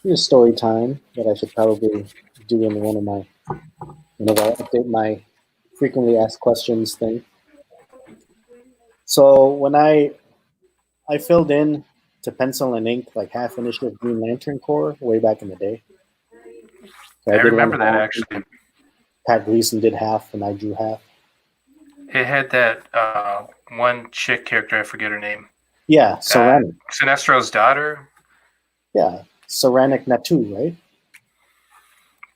Here's story time that I should probably do in whenever I update my frequently asked questions thing. So when I filled in to pencil and ink like half an issue of Green Lantern Corps way back in the day. So I did remember one that half, actually. Pat Gleason did half, and I drew half. It had that one chick character, I forget her name. Yeah, Saranic. Sinestro's daughter. Yeah, Saranic Natu, right?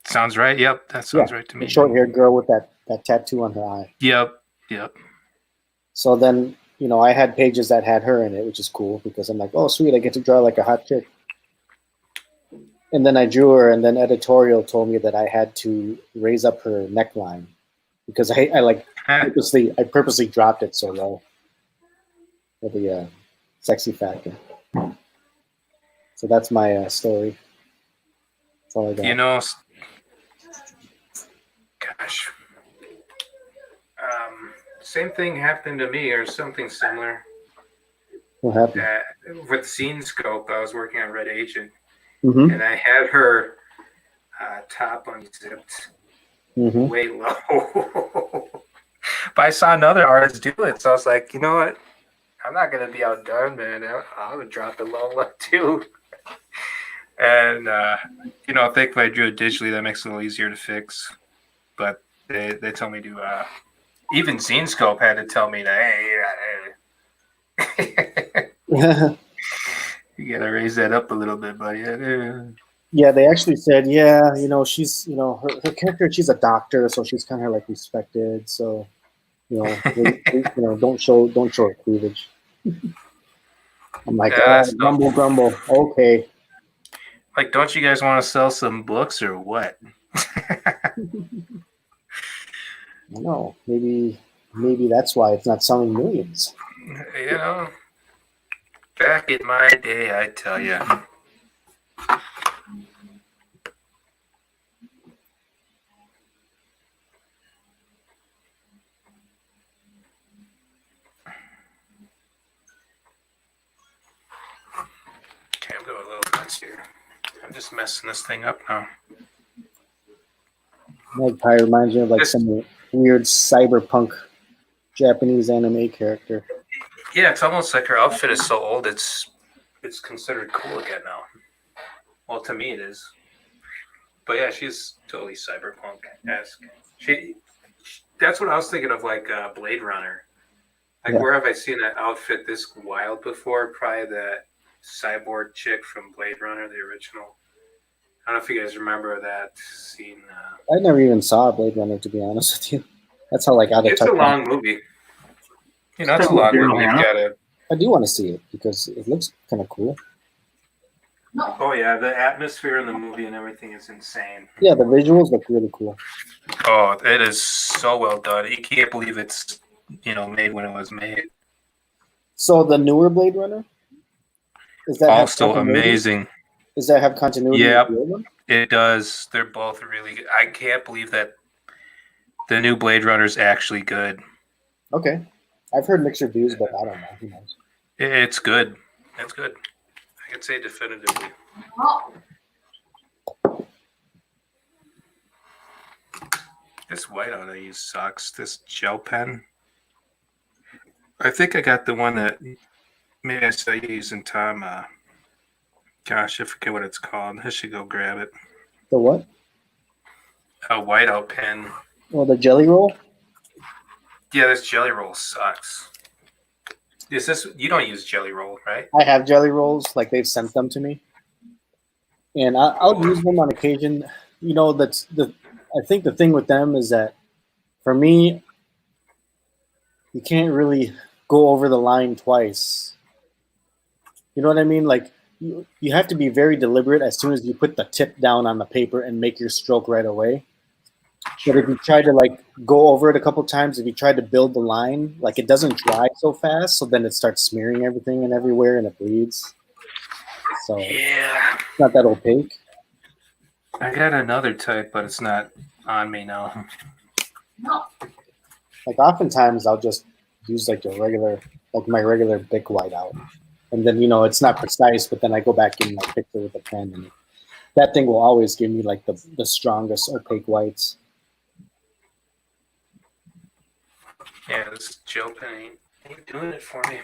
Sounds right. Yep, that sounds right to me. The short-haired girl with that tattoo on her eye. Yep. So then, I had pages that had her in it, which is cool because I'm like, oh, sweet, I get to draw like a hot chick. And then I drew her, and then editorial told me that I had to raise up her neckline because I purposely dropped it so low for the sexy factor. So that's my story. That's all I got. Gosh. Same thing happened to me, or something similar. What happened? With Scene Scope, I was working on Red Agent, Mm-hmm. and I had her top unzipped way low. But I saw another artist do it, so I was like, you know what? I'm not going to be outdone, man. I would drop it low too. And, thankfully I drew it digitally. That makes it a little easier to fix. But they told me to, even Scene Scope had to tell me that, hey, you got to raise that up a little bit, buddy. Yeah, they actually said, she's, her character, she's a doctor, so she's kind of like respected. So, don't show her cleavage. I'm like, grumble. Okay. Like, don't you guys want to sell some books or what? No, maybe that's why it's not selling millions. Back in my day, I tell you. Okay, I'm going a little nuts here. I'm just messing this thing up now. Magpie reminds me of like some weird cyberpunk Japanese anime character. Yeah, it's almost like her outfit is so old it's considered cool again now. Well, to me it is. But yeah, she's totally cyberpunk-esque. That's what I was thinking of, like Blade Runner. Like, where have I seen that outfit this wild before? Probably that cyborg chick from Blade Runner, the original. I don't know if you guys remember that scene. I never even saw Blade Runner, to be honest with you. That's how out of touch. It's a long movie. It's a long movie. I do want to see it because it looks kind of cool. Oh yeah, the atmosphere in the movie and everything is insane. Yeah, the visuals look really cool. Oh, it is so well done. You can't believe it's made when it was made. So the newer Blade Runner, is that also amazing? Does that have continuity? Yep, it does. They're both really good. I can't believe that the new Blade Runner is actually good. Okay, I've heard mixed reviews, but I don't know. Who knows? It's good. It's good. I can say definitively. This whiteout I use sucks. This gel pen. I think I got the one that maybe I saw you using, Tom. Gosh, I forget what it's called. I should go grab it. The what? A whiteout pen. Oh, the jelly roll? Yeah, this jelly roll sucks. You don't use jelly roll, right? I have jelly rolls, like they've sent them to me. And I'll use them on occasion. I think the thing with them is that for me, you can't really go over the line twice. You know what I mean? Like you have to be very deliberate as soon as you put the tip down on the paper and make your stroke right away. But if you try to go over it a couple times, if you try to build the line, it doesn't dry so fast, so then it starts smearing everything and everywhere and it bleeds. So yeah, it's not that opaque. I got another type, but it's not on me now. No. Oftentimes I'll just use my regular Bic whiteout. And then, it's not precise, but then I go back in my picture with a pen and that thing will always give me the strongest opaque whites. Yeah, this gel pen ain't doing it for me.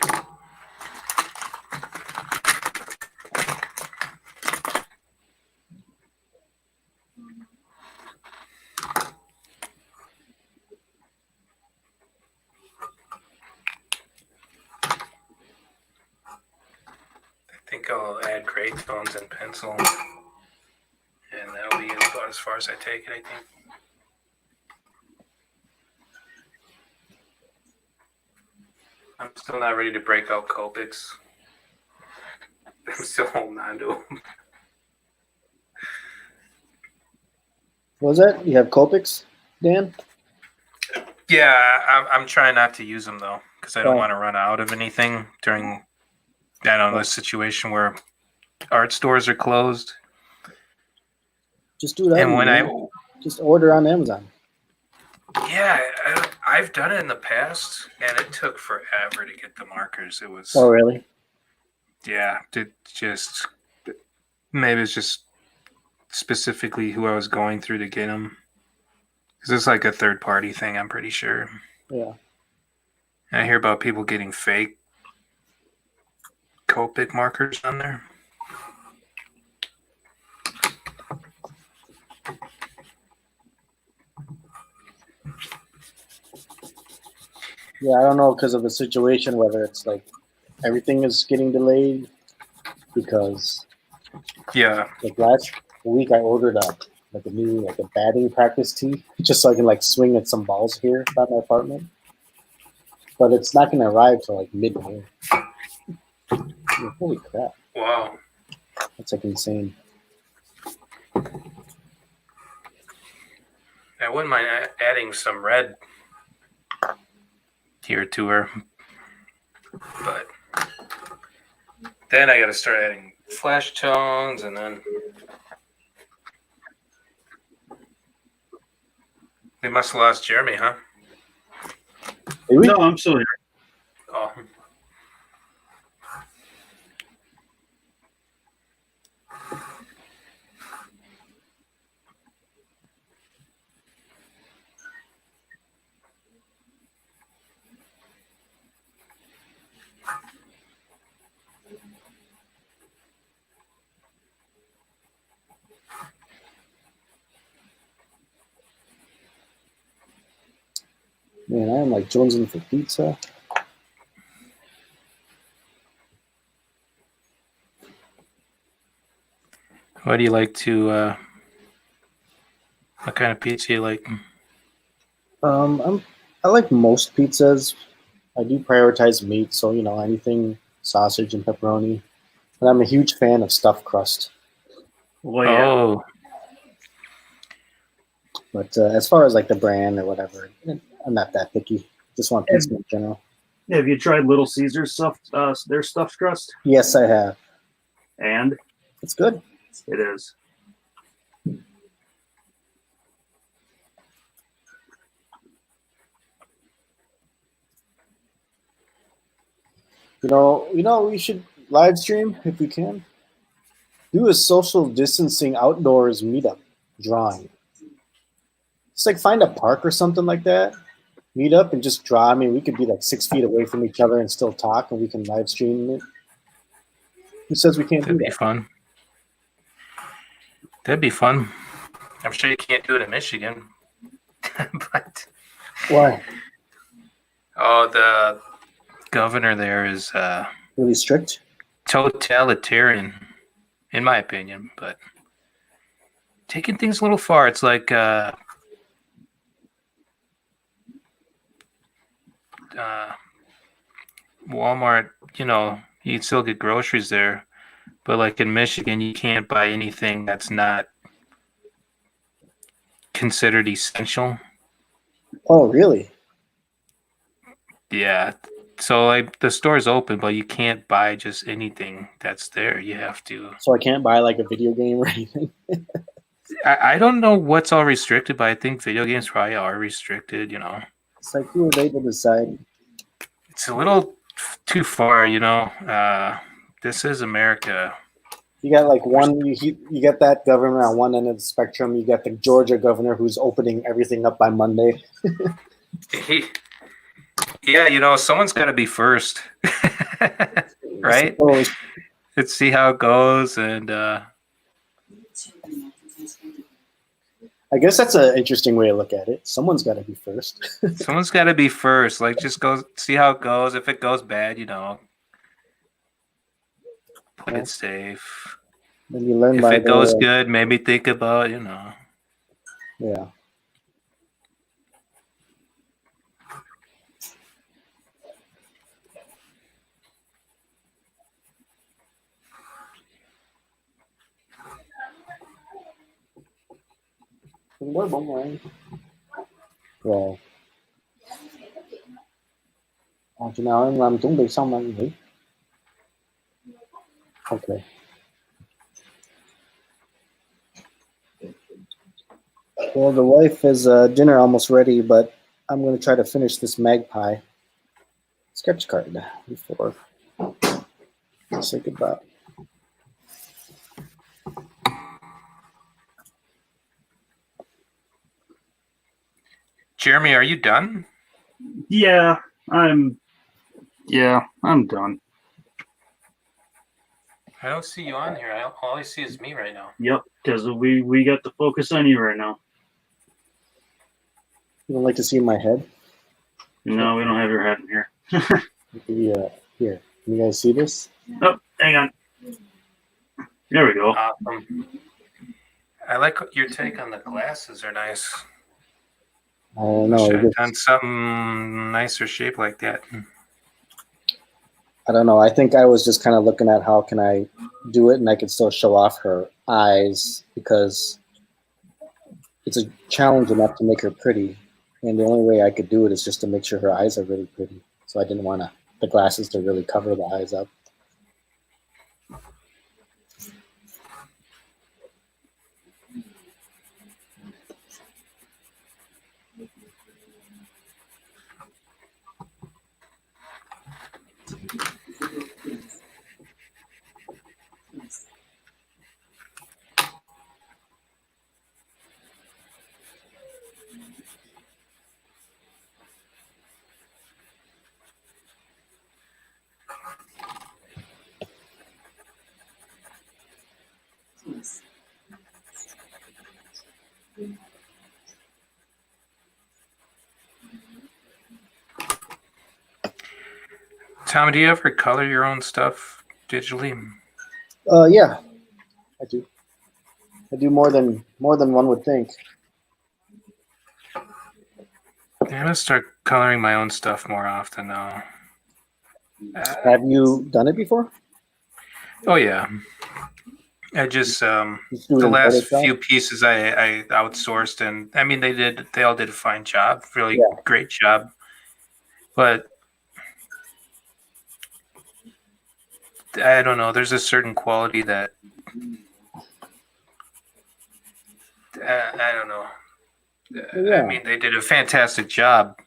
think I'll add gray tones and pencil. And that'll be about as far as I take it, I think. I'm still not ready to break out Copics. I'm still holding on to them. What was that? You have Copics, Dan? Yeah, I'm trying not to use them, though, because I don't Right. want to run out of anything during, I don't know, this situation where art stores are closed. Just do that. And when just order on Amazon. Yeah, I've done it in the past, and it took forever to get the markers. It was, Oh, really? yeah, maybe it's just specifically who I was going through to get them. Because it's like a third-party thing, I'm pretty sure. Yeah. And I hear about people getting fake Copic markers on there. Yeah, I don't know because of the situation whether it's like everything is getting delayed because Yeah. like last week I ordered a new batting practice tee just so I can like swing at some balls here by my apartment. But it's not gonna arrive till like mid-May. Holy crap. Wow. That's like insane. I wouldn't mind adding some red here to her. But then I got to start adding flash tones, and then we must have lost Jeremy, huh? No, I'm still here. Oh. Man, I am like jonesing for pizza. What do you like to? What kind of pizza you like? I like most pizzas. I do prioritize meat, so anything sausage and pepperoni. And I'm a huge fan of stuffed crust. Well, yeah. Oh, But as far as like the brand or whatever, I'm not that picky. Just want pizza in general. Have you tried Little Caesars their stuffed crust? Yes, I have. And It's good. it is. We should live stream if we can. Do a social distancing outdoors meetup drawing. Just like find a park or something like that. Meet up and just draw. I mean, we could be like 6 feet away from each other and still talk, and we can live stream it. Who says we can't that'd do be that? fun. That'd be fun. I'm sure you can't do it in Michigan. But Why? oh, the governor there is Really strict? totalitarian, in my opinion, but taking things a little far. It's like Walmart, you can still get groceries there, but like in Michigan, you can't buy anything that's not considered essential. Oh, really? Yeah. So like the store's open, but you can't buy just anything that's there. You have to. So I can't buy like a video game or anything? I don't know what's all restricted, but I think video games probably are restricted. It's like, who are they to decide? It's a little too far. This is America. You got like you got that governor on one end of the spectrum. You got the Georgia governor who's opening everything up by Monday. Yeah, someone's got to be first, right? Suppose. Let's see how it goes, and I guess that's an interesting way to look at it. Someone's got to be first. someone's got to be first. Like, just go see how it goes. If it goes bad, Play it safe. Then you learn If by it goes good, maybe think about, you know. Yeah. Rồi. Chừng nào em làm chuẩn bị xong anh nghỉ. Okay. Well, the wife is dinner almost ready, but I'm going to try to finish this Magpie sketch card before I say goodbye. Jeremy, are you done? Yeah, I'm done. I don't see you on here. All I see is me right now. Yep, because we got the focus on you right now. You don't like to see my head? No, we don't have your head in here. Yeah, here. Can you guys see this? Oh, hang on. There we go. I like your take on the glasses. Are nice. I don't know. Should have done something nicer shape like that. I don't know. I think I was just kind of looking at how can I do it and I could still show off her eyes because it's a challenge enough to make her pretty. And the only way I could do it is just to make sure her eyes are really pretty. So I didn't want the glasses to really cover the eyes up. Tom, do you ever color your own stuff digitally? Yeah, I do. I do more than one would think. I'm gonna start coloring my own stuff more often now. Have you done it before? Oh yeah. I just the last few pieces I outsourced, and I mean they all did a fine job, really great job. But I don't know. There's a certain quality that I don't know. I mean, they did a fantastic job.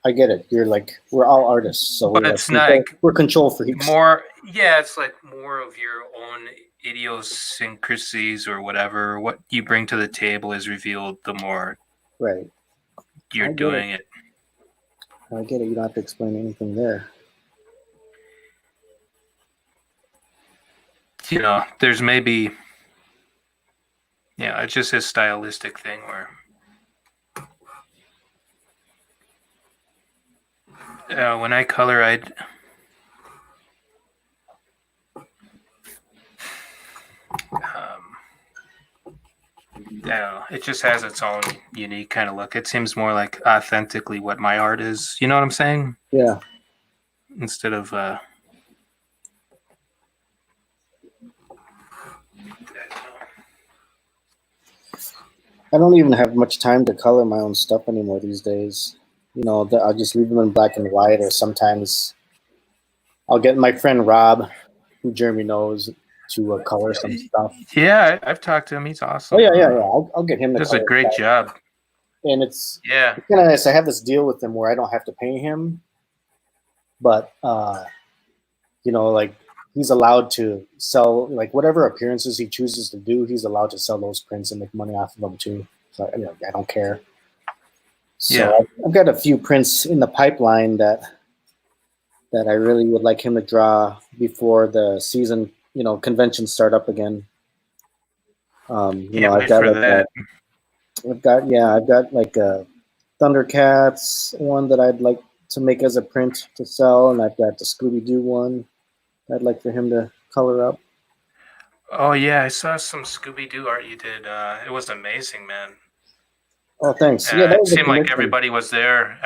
I get it. You're like we're all artists, so but it's not we're control freaks. More, yeah, it's like more of your own idiosyncrasies or whatever. What you bring to the table is revealed the more you're doing it. I get it. You don't have to explain anything there. You know, there's maybe, it's just a stylistic thing where when I color, I don't know. It just has its own unique kind of look. It seems more like authentically what my art is. You know what I'm saying? Yeah. Instead of I don't even have much time to color my own stuff anymore these days. You know, I'll just leave them in black and white, or sometimes I'll get my friend Rob, who Jeremy knows, to color some stuff. Yeah, I've talked to him. He's awesome. Oh yeah. I'll get him to does a great job. And it's kind of nice. I have this deal with him where I don't have to pay him, but you know, like he's allowed to sell like whatever appearances he chooses to do. He's allowed to sell those prints and make money off of them too. So I don't care. So I've got a few prints in the pipeline that I really would like him to draw before the season, conventions start up again. I've got like I've got like a Thundercats one that I'd like to make as a print to sell, and I've got the Scooby-Doo one I'd like for him to color up. Oh yeah, I saw some Scooby Doo art you did. It was amazing, man. Oh, thanks. Yeah, that It was a seemed like commission. everybody was there.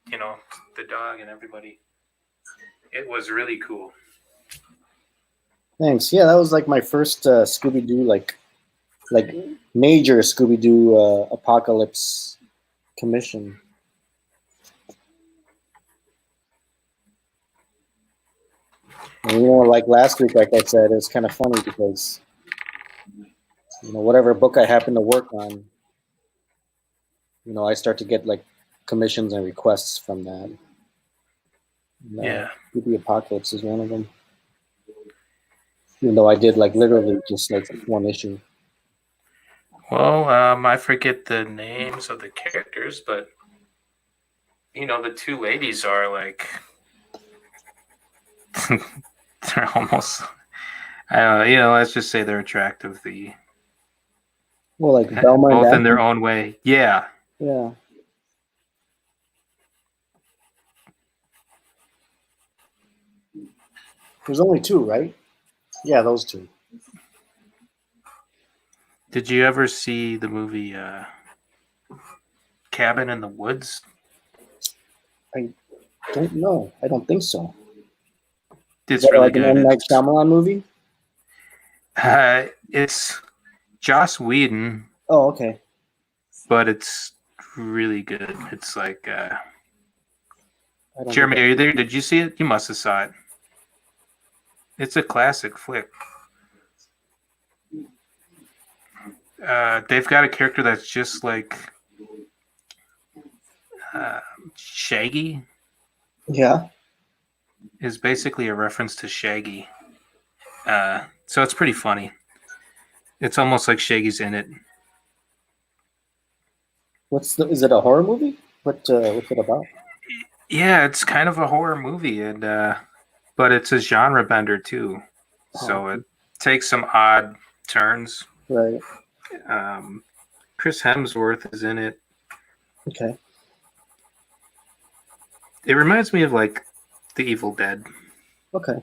You know, the dog and everybody. It was really cool. Thanks. Yeah, that was like my first Scooby Doo like major Scooby Doo apocalypse commission. And, like last week, like I said, it's kind of funny because whatever book I happen to work on, I start to get like commissions and requests from that. And, Yeah. Scooby Apocalypse is one of them. Even though I did like literally just like one issue. Well, I forget the names of the characters, but the two ladies are like they're almost. I don't know. Let's just say they're attractive. Well, like Velma and Both in their Daphne? own way. Yeah. Yeah. There's only two, right? Yeah, those two. Did you ever see the movie Cabin in the Woods? I don't know. I don't think so. Is It's that really like an good. M. Night Shyamalan movie? It's Joss Whedon, Oh, okay. but it's really good. It's like I don't Jeremy, think are you there? Did you see it? You must have saw it. It's a classic flick. They've got a character that's just like Shaggy. Yeah. Is basically a reference to Shaggy. So it's pretty funny. It's almost like Shaggy's in it. Is it a horror movie? What's it about? Yeah, it's kind of a horror movie, and but it's a genre bender too. So it takes some odd turns. Right. Chris Hemsworth is in it. Okay. It reminds me of like The Evil Dead. Okay.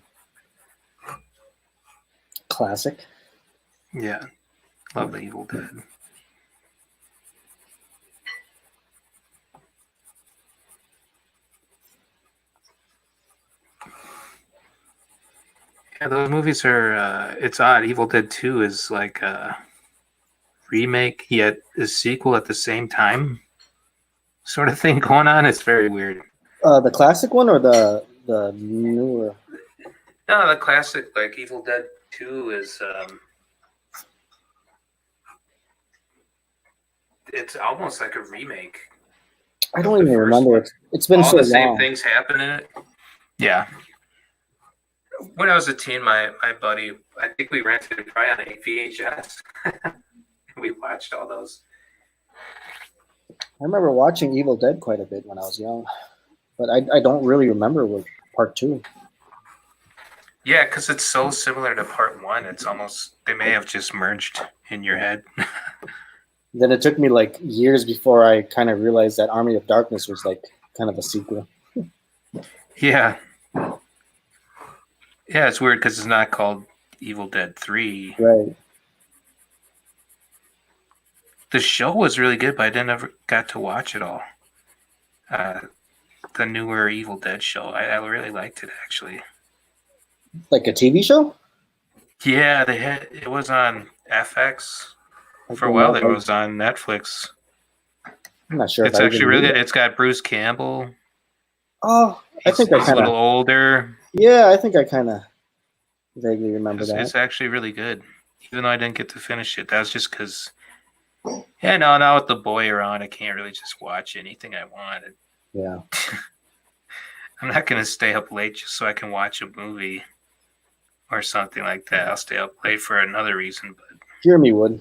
Classic. Yeah, love The Evil Dead. Yeah, those movies are. It's odd. Evil Dead 2 is like a remake yet a sequel at the same time, sort of thing going on. It's very weird. The classic one or the newer? No, the classic like Evil Dead 2 is. It's almost like a remake. I don't even remember it. It's been all so the same long. things happen in it. Yeah. When I was a teen, my buddy, I think we rented it probably on a VHS. We watched all those. I remember watching Evil Dead quite a bit when I was young, but I don't really remember what part 2. Yeah, because it's so similar to part 1. It's almost they may have just merged in your head. Then it took me like years before I kind of realized that Army of Darkness was like kind of a sequel. Yeah. Yeah, it's weird because it's not called Evil Dead 3. Right. The show was really good, but I never got to watch it all. The newer Evil Dead show. I really liked it, actually. Like a TV show? Yeah, it was on FX. For a while, it was on Netflix. I'm not sure. It's actually really good. It's got Bruce Campbell. Oh, he's a little older. Yeah, I think I kind of vaguely remember that. It's actually really good, even though I didn't get to finish it. That was just because. Yeah, no, now with the boy around, I can't really just watch anything I want. Yeah. I'm not going to stay up late just so I can watch a movie or something like that. I'll stay up late for another reason. But Jeremy would.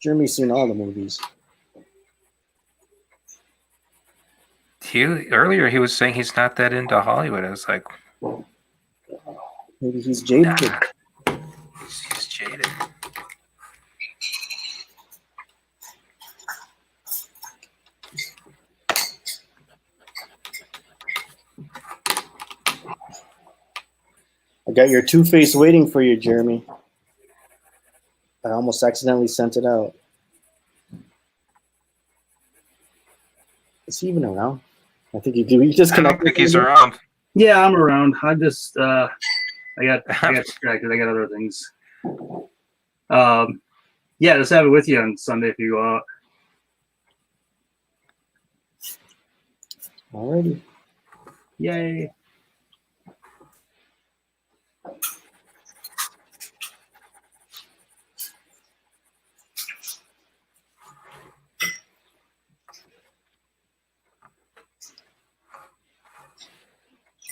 Jeremy's seen all the movies. Earlier he was saying he's not that into Hollywood. I was like, maybe he's jaded. Nah. He's jaded. got your Two-Face waiting for you, Jeremy. I almost accidentally sent it out. Is he even around? I think he just I don't connected. think he's around. Yeah, I'm around. I just I got distracted. I got other things. Yeah, just have it with you on Sunday if you go out. Alrighty. Yay.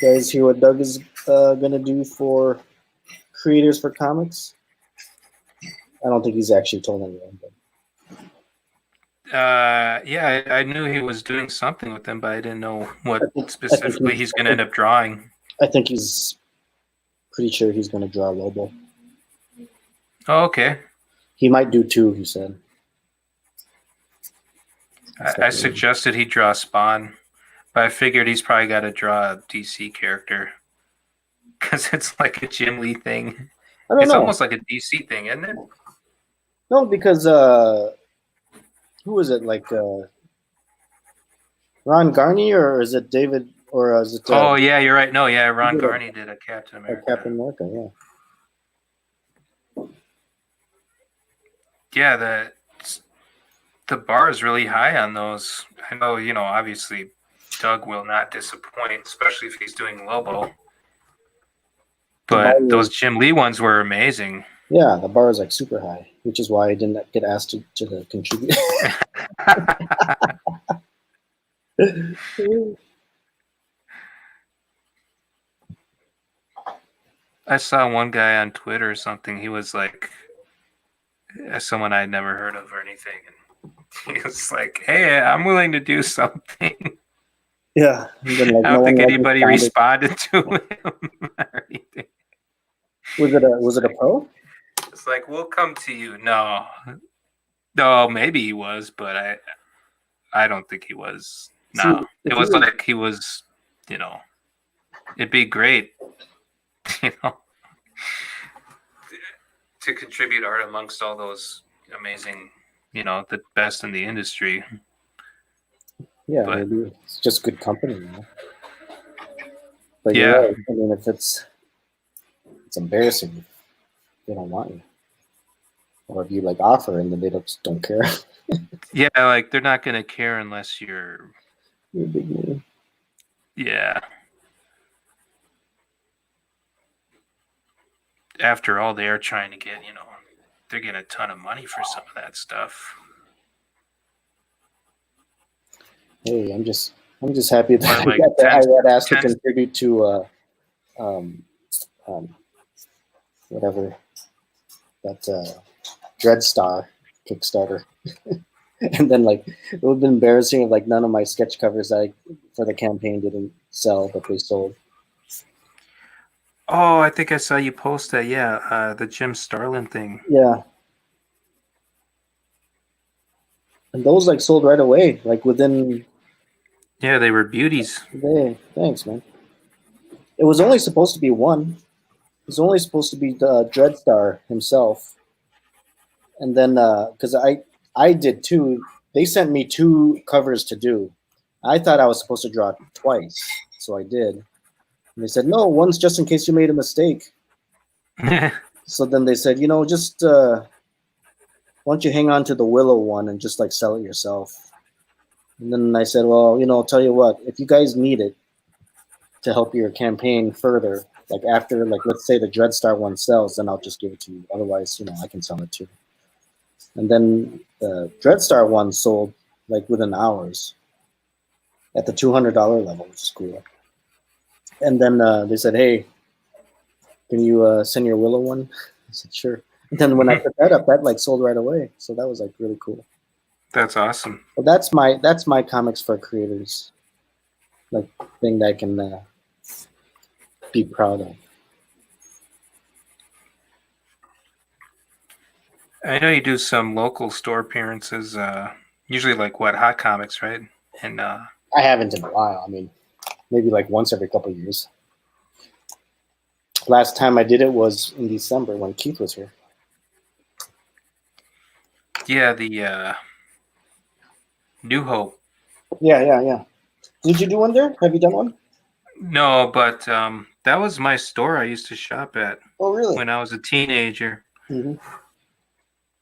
You guys hear what Doug is gonna do for creators for comics? I don't think he's actually told anyone. But. Yeah, I knew he was doing something with them, but I didn't know what specifically he's going to end up drawing. I think he's pretty sure he's going to draw Lobo. Oh, okay. He might do 2, he said. I suggested he draw Spawn, but I figured he's probably got to draw a DC character because it's like a Jim Lee thing. It's almost like a DC thing, isn't it? No, because who is it? Like Ron Garney, or is it David, or is it? Oh yeah, you're right. No, yeah, Ron Garney did a Captain America. Captain America, yeah. Yeah, the bar is really high on those. I know, obviously Doug will not disappoint, especially if he's doing Lobo. But those Jim Lee ones were amazing. Yeah, the bar is like super high, which is why I didn't get asked to contribute. I saw one guy on Twitter or something. He was like, someone I'd never heard of or anything. And he was like, hey, I'm willing to do something. Yeah. Then, like, I don't think anybody responded to him or anything. Was it a pro? It's like, we'll come to you. No, maybe he was, but I don't think he was. No, See, it was like he was, it'd be great, to contribute art amongst all those amazing, the best in the industry. Yeah, but, maybe it's just good company, But yeah, right. I mean, if it's embarrassing if they don't want you, or if you like offer and then they just don't care. Yeah, like they're not gonna care unless you're a big name. Yeah. After all, they are trying to get, they're getting a ton of money for some of that stuff. Hey, I'm just happy that like I got asked to contribute to whatever that Dreadstar Kickstarter. And then like it would have been embarrassing if like none of my sketch covers for the campaign didn't sell, but they sold. Oh, I think I saw you post that. Yeah, the Jim Starlin thing. Yeah. And those like sold right away, like within. Yeah, they were beauties. Thanks, man. It was only supposed to be one. It was only supposed to be the Dreadstar himself. And then, because I did 2, they sent me 2 covers to do. I thought I was supposed to draw twice, so I did. And they said, no, one's just in case you made a mistake. So then they said, just why don't you hang on to the Willow one and just like sell it yourself? And then I said, well, I'll tell you what, if you guys need it to help your campaign further, like after, like, let's say the Dreadstar one sells, then I'll just give it to you. Otherwise, I can sell it too. And then the Dreadstar one sold like within hours at the $200 level, which is cool. And then they said, hey, can you send your Willow one? I said, sure. And then when I put that up, that like sold right away. So that was like really cool. That's awesome. Well, that's my comics for creators, like thing that I can be proud of. I know you do some local store appearances, usually like Hot Comics, right? And I haven't in a while. I mean, maybe like once every couple of years. Last time I did it was in December when Keith was here. Yeah, the New Hope. Yeah. Did you do one there? Have you done one? No, but that was my store I used to shop at. Oh, really? When I was a teenager. Mm-hmm.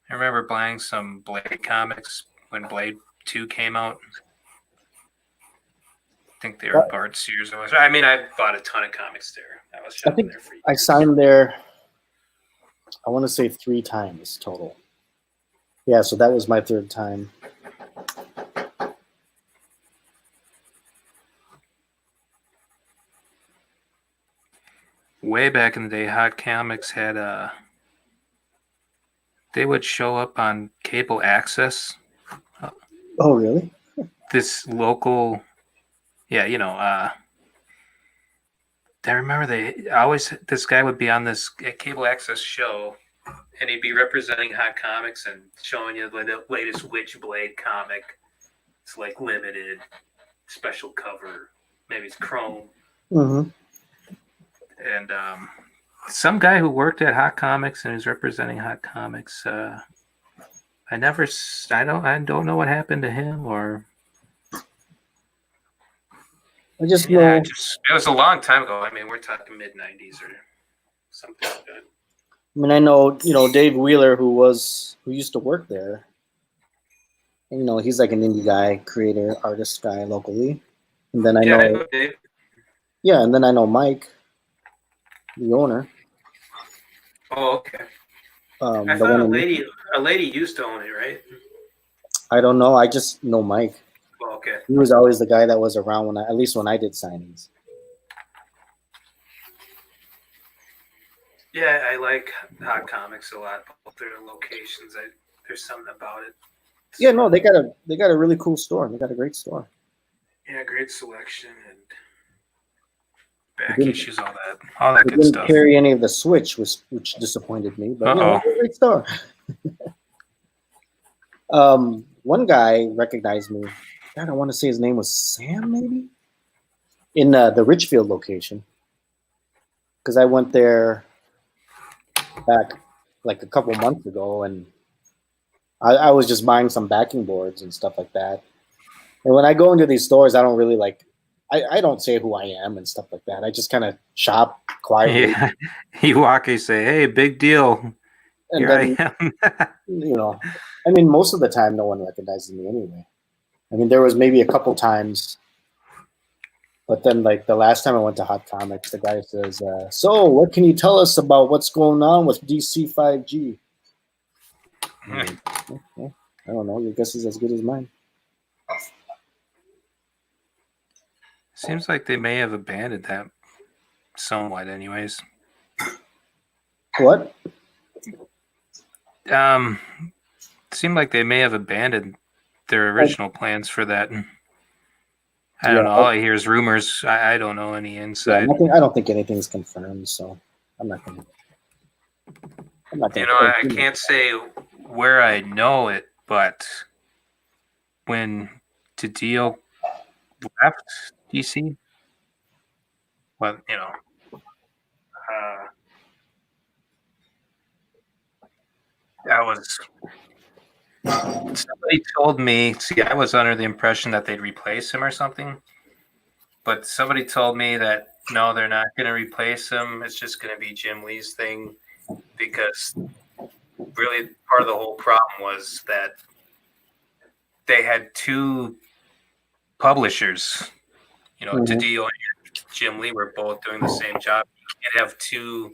I remember buying some Blade comics when Blade 2 came out. I think they were Bart Sears. I mean, I bought a ton of comics there. I was shopping there for years. I signed there, I want to say 3 times total. Yeah, so that was my 3rd time. Way back in the day, Hot Comics had they would show up on cable access. Oh, really? This local, yeah, I remember this guy would be on this cable access show, and he'd be representing Hot Comics and showing you the latest Witchblade comic. It's like limited, special cover, maybe it's chrome. Mm-hmm. And some guy who worked at Hot Comics and is representing Hot Comics. I don't know what happened to him, or I just know. It was a long time ago. I mean, we're talking mid-90s or something like that. I mean, I know, Dave Wheeler, who used to work there. And, he's like an indie guy, creator, artist guy locally. And then I know Dave. Yeah, and then I know Mike, the owner. Oh, okay. I thought a lady used to own it, right? I don't know. I just know Mike. Oh, okay. He was always the guy that was around at least when I did signings. Yeah, I like Hot Comics a lot. Both their locations, there's something about it. Yeah, no, they got a really cool store. They got a great store. Yeah, great selection and back issues, all that good didn't stuff. Carry any of the Switch, which disappointed me, but great store. One guy recognized me. God, I want to say his name was Sam, maybe, in the Richfield location, because I went there back like a couple months ago, and I was just buying some backing boards and stuff like that. And when I go into these stores, I don't really I don't say who I am and stuff like that. I just kind of shop quietly. Yeah. You walk and say, "Hey, big deal." And Here then, I am. I mean, most of the time, no one recognizes me anyway. I mean, there was maybe a couple times, but then like the last time I went to Hot Comics, the guy says, "So, what can you tell us about what's going on with DC 5G?" I don't know. Your guess is as good as mine. Seems like they may have abandoned that somewhat, anyways. What? Seemed like they may have abandoned their original plans for that. I don't know. All I hear is rumors. I don't know any inside. I don't think anything's confirmed, so I'm not gonna. I can't say where I know it, but when Taddeo left DC, well, that was. Somebody told me. See, I was under the impression that they'd replace him or something, but somebody told me that no, they're not going to replace him. It's just going to be Jim Lee's thing, because really part of the whole problem was that they had 2 publishers. Taddeo and Jim Lee were both doing the same job. You can't have 2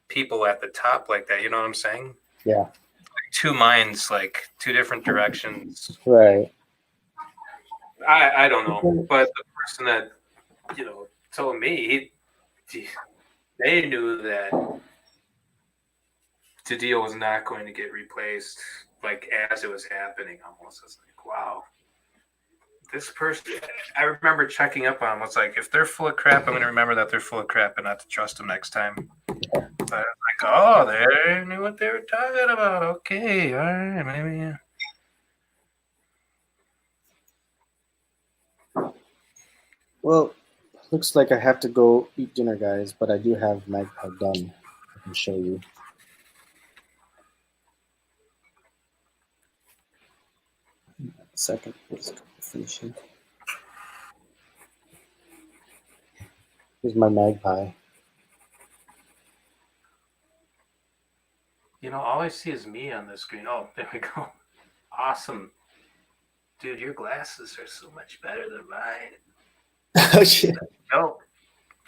people at the top like that. You know what I'm saying? Yeah. Like 2 minds, like 2 different directions. Right. I don't know, but the person that told me they knew that Taddeo was not going to get replaced, like as it was happening. Almost, it's like, wow, this person. I remember checking up on them. It's like, if they're full of crap, I'm going to remember that they're full of crap and not to trust them next time. But like, oh, they knew what they were talking about. Okay, all right, maybe. Yeah. Well, Looks like I have to go eat dinner, guys, but I do have Magpie done. I can show you. Second, let's finish it. Here's my Magpie. You know, all I see is me on the screen. Oh, there we go. Awesome. Dude, your glasses are so much better than mine. Oh, shit. Dope.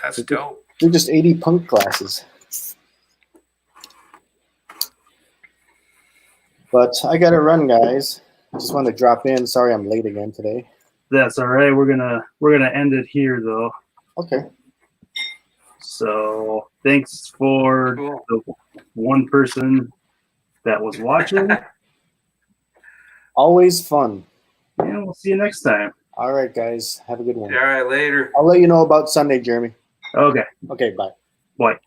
That's dope. They're just 80 punk glasses. But I gotta run, guys. I just wanted to drop in. Sorry I'm late again today. That's all right. We're gonna end it here though. Okay. So thanks for the one person that was watching. Always fun. And we'll see you next time. All right, guys. Have a good one. All right, later. I'll let you know about Sunday, Jeremy. Okay. Okay, bye. Bye.